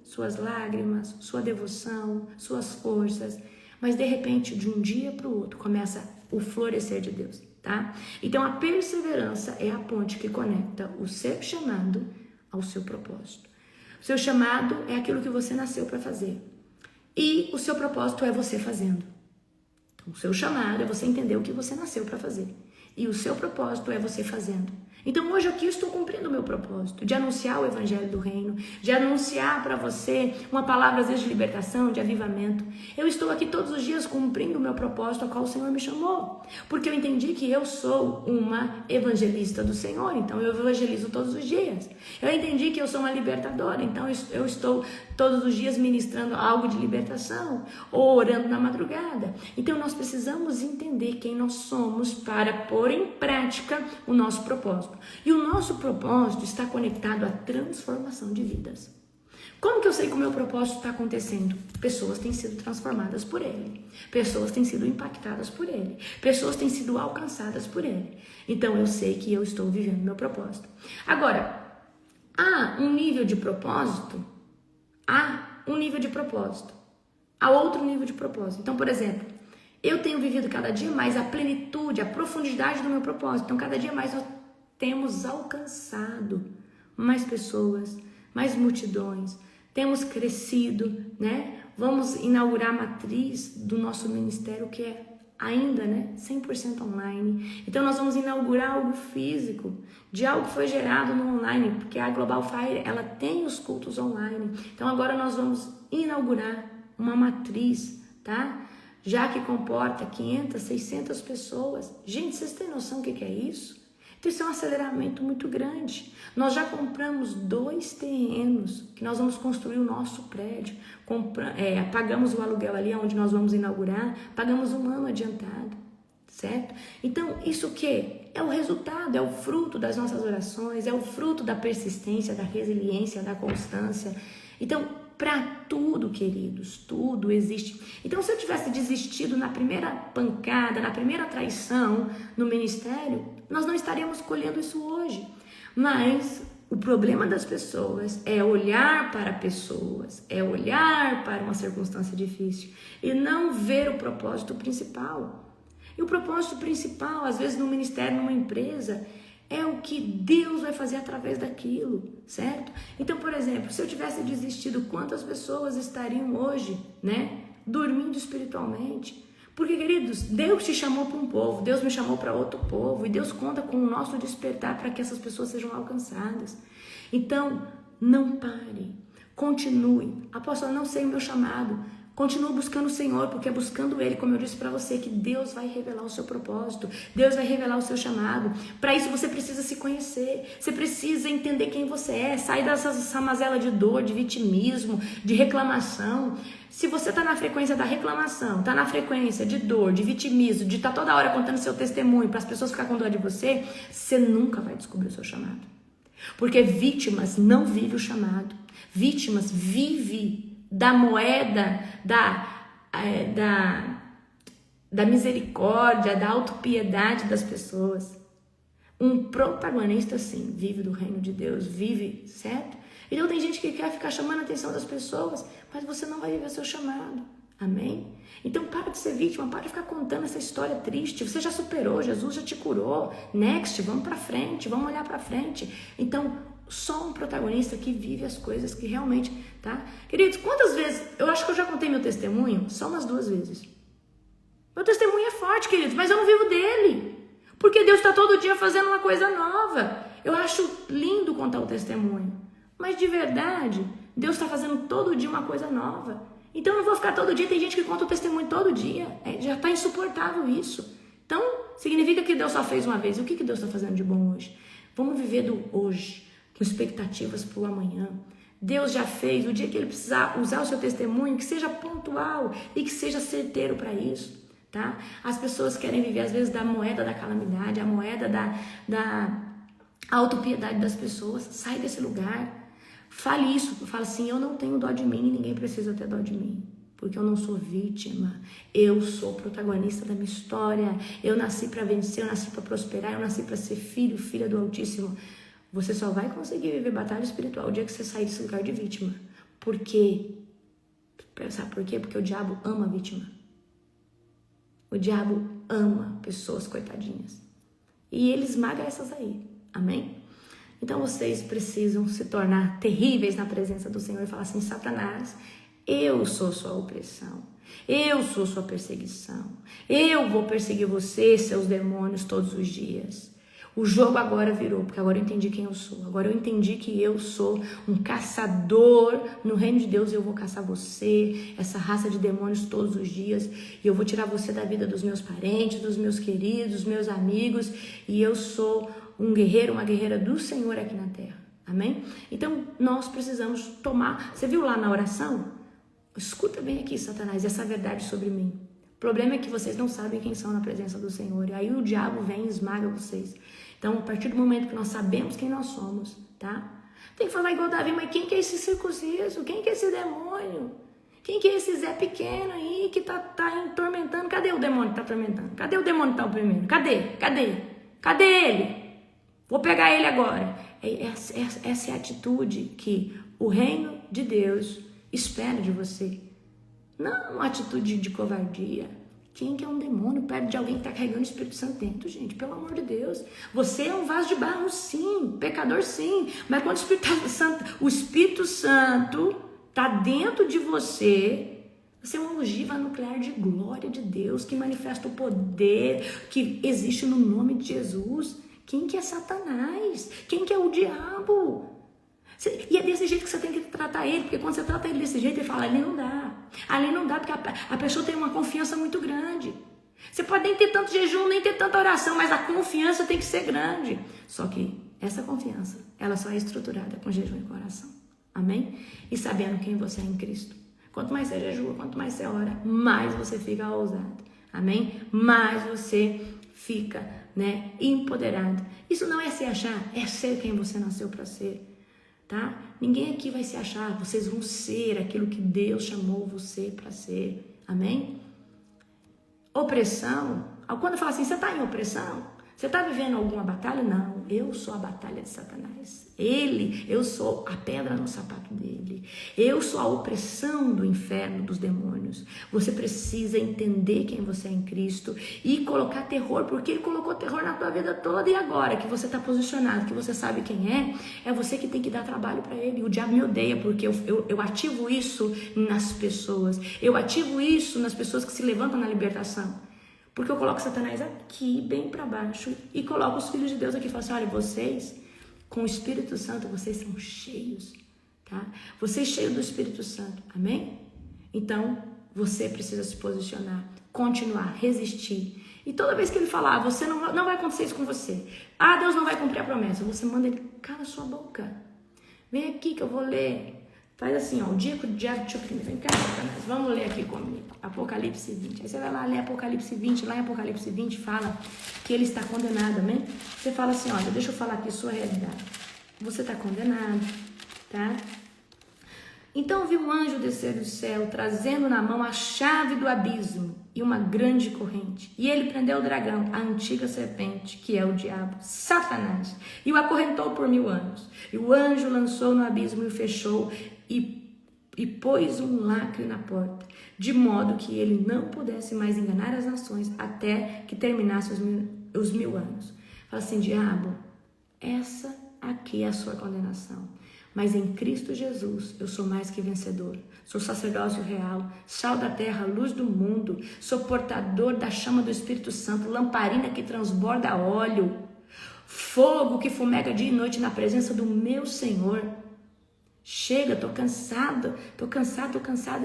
suas lágrimas, sua devoção, suas forças, mas de repente, de um dia para o outro, começa o florescer de Deus, tá? Então, a perseverança é a ponte que conecta o seu chamado ao seu propósito. O seu chamado é aquilo que você nasceu para fazer. E o seu propósito é você fazendo. Então, o seu chamado é você entender o que você nasceu para fazer. E o seu propósito é você fazendo. Então, hoje aqui eu estou cumprindo o meu propósito de anunciar o evangelho do reino, de anunciar para você uma palavra, às vezes, de libertação, de avivamento. Eu estou aqui todos os dias cumprindo o meu propósito ao qual o Senhor me chamou. Porque eu entendi que eu sou uma evangelista do Senhor, então eu evangelizo todos os dias. Eu entendi que eu sou uma libertadora, então eu estou todos os dias ministrando algo de libertação, ou orando na madrugada. Então nós precisamos entender quem nós somos para pôr em prática o nosso propósito. E o nosso propósito está conectado à transformação de vidas. Como que eu sei que o meu propósito está acontecendo? Pessoas têm sido transformadas por ele. Pessoas têm sido impactadas por ele. Pessoas têm sido alcançadas por ele. Então eu sei que eu estou vivendo meu propósito. Agora, há um nível de propósito, há outro nível de propósito. Então, por exemplo, eu tenho vivido cada dia mais a plenitude, a profundidade do meu propósito. Então, cada dia mais nós temos alcançado mais pessoas, mais multidões, temos crescido, né? Vamos inaugurar a matriz do nosso ministério, que é ainda, né, 100% online. Então nós vamos inaugurar algo físico, de algo que foi gerado no online, porque a Global Fire, ela tem os cultos online. Então agora nós vamos inaugurar uma matriz, tá? Já que comporta 500, 600 pessoas. Gente, vocês têm noção do que é isso? Então isso é um aceleramento muito grande. Nós já compramos 2 terrenos que nós vamos construir o nosso prédio. Pagamos o aluguel ali onde nós vamos inaugurar, pagamos 1 ano adiantado, certo? Então isso o quê? É o resultado, é o fruto das nossas orações, é o fruto da persistência, da resiliência, da constância. Então, para tudo, queridos, tudo existe. Então, se eu tivesse desistido na primeira pancada, na primeira traição no ministério, nós não estaríamos colhendo isso hoje. Mas o problema das pessoas é olhar para pessoas, é olhar para uma circunstância difícil e não ver o propósito principal. E o propósito principal, às vezes no ministério, numa empresa, é o que Deus vai fazer através daquilo, certo? Então, por exemplo, se eu tivesse desistido, quantas pessoas estariam hoje, dormindo espiritualmente? Porque, queridos, Deus te chamou para um povo, Deus me chamou para outro povo, e Deus conta com o nosso despertar para que essas pessoas sejam alcançadas. Então, não pare, continue. Apóstolo, não sei o meu chamado. Continua buscando o Senhor, porque é buscando Ele, como eu disse para você, que Deus vai revelar o seu propósito, Deus vai revelar o seu chamado. Para isso você precisa se conhecer, você precisa entender quem você é, sair dessa mazela de dor, de vitimismo, de reclamação. Se você está na frequência da reclamação, está na frequência de dor, de vitimismo, de estar toda hora contando seu testemunho para as pessoas ficarem com dor de você, você nunca vai descobrir o seu chamado. Porque vítimas não vivem o chamado, vítimas vivem da moeda, da misericórdia, da autopiedade das pessoas. Um protagonista, sim, vive do reino de Deus, vive, certo? Então tem gente que quer ficar chamando a atenção das pessoas, mas você não vai viver o seu chamado, amém? Então para de ser vítima, para de ficar contando essa história triste, você já superou, Jesus já te curou, next, vamos para frente, vamos olhar para frente. Então, só um protagonista que vive as coisas que realmente, tá? Queridos, quantas vezes, eu acho que eu já contei meu testemunho, só umas 2 vezes. Meu testemunho é forte, queridos, mas eu não vivo dele. Porque Deus está todo dia fazendo uma coisa nova. Eu acho lindo contar o testemunho. Mas de verdade, Deus está fazendo todo dia uma coisa nova. Então eu não vou ficar todo dia, tem gente que conta o testemunho todo dia. Já está insuportável isso. Então, significa que Deus só fez uma vez. O que Deus está fazendo de bom hoje? Vamos viver do hoje, com expectativas para o amanhã. Deus já fez, o dia que Ele precisar usar o seu testemunho, que seja pontual e que seja certeiro para isso, tá? As pessoas querem viver, às vezes, da moeda da calamidade, a moeda da autopiedade das pessoas. Sai desse lugar. Fale isso, fala assim, eu não tenho dó de mim e ninguém precisa ter dó de mim. Porque eu não sou vítima, eu sou protagonista da minha história. Eu nasci para vencer, eu nasci para prosperar, eu nasci para ser filho, filha do Altíssimo. Você só vai conseguir viver batalha espiritual o dia que você sair desse lugar de vítima. Por quê? Sabe por quê? Porque o diabo ama a vítima. O diabo ama pessoas coitadinhas. E ele esmaga essas aí. Amém? Então vocês precisam se tornar terríveis na presença do Senhor e falar assim, Satanás, eu sou sua opressão. Eu sou sua perseguição. Eu vou perseguir você, seus demônios, todos os dias. O jogo agora virou, porque agora eu entendi quem eu sou. Agora eu entendi que eu sou um caçador. No reino de Deus eu vou caçar você, essa raça de demônios todos os dias. E eu vou tirar você da vida dos meus parentes, dos meus queridos, dos meus amigos. E eu sou um guerreiro, uma guerreira do Senhor aqui na terra. Amém? Então nós precisamos tomar... Você viu lá na oração? Escuta bem aqui, Satanás, essa verdade sobre mim. O problema é que vocês não sabem quem são na presença do Senhor. E aí o diabo vem e esmaga vocês. Então, a partir do momento que nós sabemos quem nós somos, tá? Tem que falar igual Davi, mas quem que é esse circunciso? Quem que é esse demônio? Quem que é esse Zé pequeno aí que tá atormentando? Cadê o demônio que tá atormentando? Cadê o demônio que tá oprimindo? Cadê ele? Vou pegar ele agora. Essa é a atitude que o reino de Deus espera de você. Não uma atitude de covardia. Quem que é um demônio perto de alguém que está carregando o Espírito Santo dentro, gente? Pelo amor de Deus. Você é um vaso de barro, sim. Pecador, sim. Mas quando o Espírito Santo está dentro de você, você é uma ogiva nuclear de glória de Deus, que manifesta o poder que existe no nome de Jesus. Quem que é Satanás? Quem que é o diabo? E é desse jeito que você tem que tratar ele, porque quando você trata ele desse jeito, ele fala, ali não dá. Ali não dá, porque a pessoa tem uma confiança muito grande. Você pode nem ter tanto jejum, nem ter tanta oração, mas a confiança tem que ser grande. Só que essa confiança, ela só é estruturada com jejum e com oração. Amém? E sabendo quem você é em Cristo. Quanto mais você jejua, quanto mais você ora, mais você fica ousado. Amém? Mais você fica, empoderado. Isso não é se achar, é ser quem você nasceu para ser. Tá? Ninguém aqui vai se achar, vocês vão ser aquilo que Deus chamou você para ser. Amém? Opressão. Quando fala assim, você está em opressão? Você está vivendo alguma batalha? Não, eu sou a batalha de Satanás. Eu sou a pedra no sapato dele. Eu sou a opressão do inferno, dos demônios. Você precisa entender quem você é em Cristo e colocar terror, porque ele colocou terror na tua vida toda. E agora que você está posicionado, que você sabe quem é você que tem que dar trabalho para ele. O diabo me odeia porque eu ativo isso nas pessoas. Eu ativo isso nas pessoas que se levantam na libertação. Porque eu coloco Satanás aqui, bem para baixo, e coloco os filhos de Deus aqui e falo assim, olha, vocês, com o Espírito Santo, vocês são cheios, tá? Vocês cheios do Espírito Santo, amém? Então, você precisa se posicionar, continuar, resistir. E toda vez que ele falar, você não vai acontecer isso com você. Deus não vai cumprir a promessa. Você manda ele, cala sua boca. Vem aqui que eu vou ler. Faz assim, o dia que o diabo te oprimir. Vem cá, Satanás, vamos ler aqui comigo. Apocalipse 20. Aí você vai lá ler Apocalipse 20. Lá em Apocalipse 20 fala que ele está condenado, amém? Você fala assim, olha, deixa eu falar aqui sua realidade. Você está condenado, tá? Então vi um anjo descer do céu, trazendo na mão a chave do abismo e uma grande corrente. E ele prendeu o dragão, a antiga serpente, que é o diabo, Satanás, e o acorrentou por 1000 anos. E o anjo lançou no abismo e o fechou e pôs um lacre na porta, de modo que ele não pudesse mais enganar as nações até que terminasse os 1000 anos. Fala assim, diabo, essa aqui é a sua condenação. Mas em Cristo Jesus eu sou mais que vencedor. Sou sacerdócio real, sal da terra, luz do mundo. Sou portador da chama do Espírito Santo, lamparina que transborda óleo, fogo que fumega dia e noite na presença do meu Senhor. Chega, tô cansado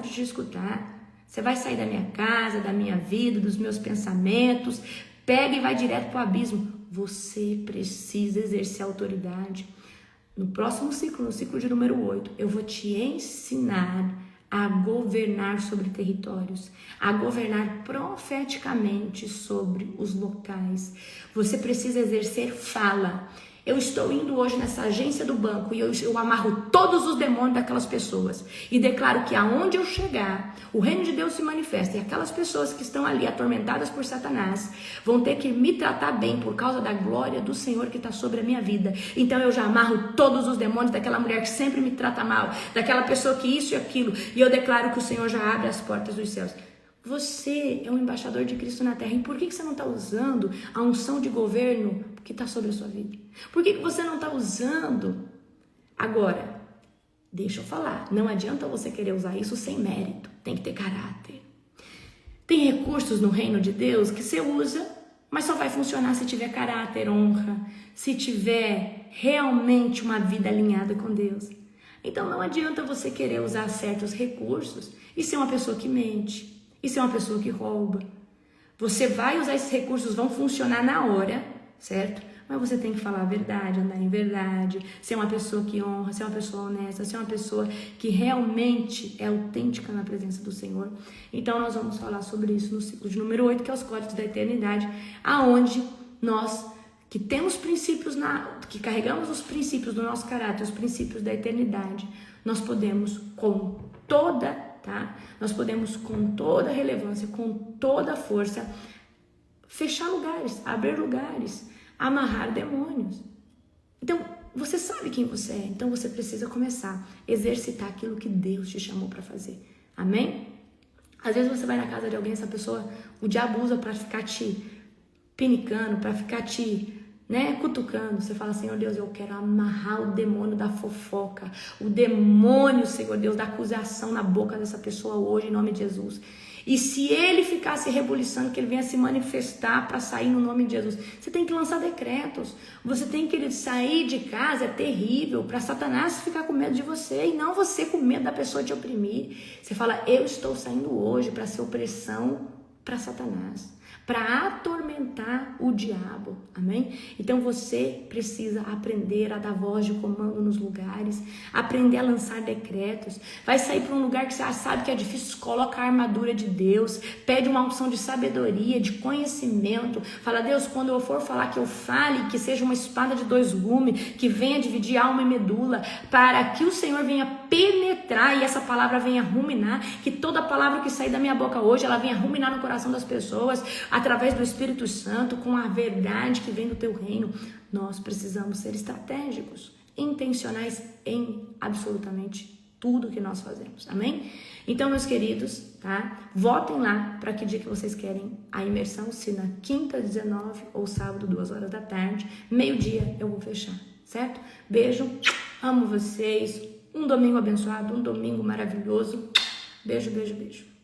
de te escutar. Você vai sair da minha casa, da minha vida, dos meus pensamentos. Pega e vai direto para o abismo. Você precisa exercer autoridade. No próximo ciclo, no ciclo de número 8, eu vou te ensinar a governar sobre territórios, a governar profeticamente sobre os locais. Você precisa exercer fala. Eu estou indo hoje nessa agência do banco e eu amarro todos os demônios daquelas pessoas e declaro que aonde eu chegar, o reino de Deus se manifesta e aquelas pessoas que estão ali atormentadas por Satanás vão ter que me tratar bem por causa da glória do Senhor que está sobre a minha vida. Então eu já amarro todos os demônios daquela mulher que sempre me trata mal, daquela pessoa que isso e aquilo, e eu declaro que o Senhor já abre as portas dos céus. Você é um embaixador de Cristo na terra. E por que você não está usando a unção de governo que está sobre a sua vida? Por que você não está usando? Agora, deixa eu falar. Não adianta você querer usar isso sem mérito. Tem que ter caráter. Tem recursos no reino de Deus que você usa, mas só vai funcionar se tiver caráter, honra, se tiver realmente uma vida alinhada com Deus. Então não adianta você querer usar certos recursos e ser uma pessoa que mente. E ser uma pessoa que rouba. Você vai usar esses recursos, vão funcionar na hora, certo? Mas você tem que falar a verdade, andar em verdade, ser uma pessoa que honra, ser uma pessoa honesta, ser uma pessoa que realmente é autêntica na presença do Senhor. Então nós vamos falar sobre isso no ciclo de número 8, que é os códigos da eternidade, aonde nós que temos princípios, que carregamos os princípios do nosso caráter, os princípios da eternidade, nós podemos nós podemos com toda relevância, com toda força, fechar lugares, abrir lugares, amarrar demônios. Então, você sabe quem você é, então você precisa começar a exercitar aquilo que Deus te chamou para fazer. Amém? Às vezes você vai na casa de alguém, essa pessoa, o diabo usa para ficar te pinicando, para ficar te cutucando. Você fala, Senhor Deus, eu quero amarrar o demônio da fofoca, o demônio, Senhor Deus, da acusação na boca dessa pessoa hoje, em nome de Jesus. E se ele ficar se rebuliçando, que ele venha se manifestar para sair no nome de Jesus. Você tem que lançar decretos. Você tem que sair de casa, é terrível, para Satanás ficar com medo de você e não você com medo da pessoa te oprimir. Você fala, eu estou saindo hoje para ser opressão para Satanás, para atormentar o diabo, amém? Então você precisa aprender a dar voz de comando nos lugares, aprender a lançar decretos. Vai sair para um lugar que você sabe que é difícil, coloca a armadura de Deus, pede uma unção de sabedoria, de conhecimento. Fala, Deus, quando eu for falar, que eu fale, que seja uma espada de 2 gumes, que venha dividir alma e medula, para que o Senhor venha penetrar e essa palavra venha ruminar, que toda palavra que sair da minha boca hoje, ela venha ruminar no coração das pessoas, através do Espírito Santo, com a verdade que vem do teu reino. Nós precisamos ser estratégicos, intencionais em absolutamente tudo que nós fazemos, amém? Então, meus queridos, tá? Votem lá para que dia que vocês querem a imersão, se na quinta, 19 ou sábado, 2 horas da tarde, meio-dia eu vou fechar, certo? Beijo, amo vocês, um domingo abençoado, um domingo maravilhoso, beijo, beijo, beijo.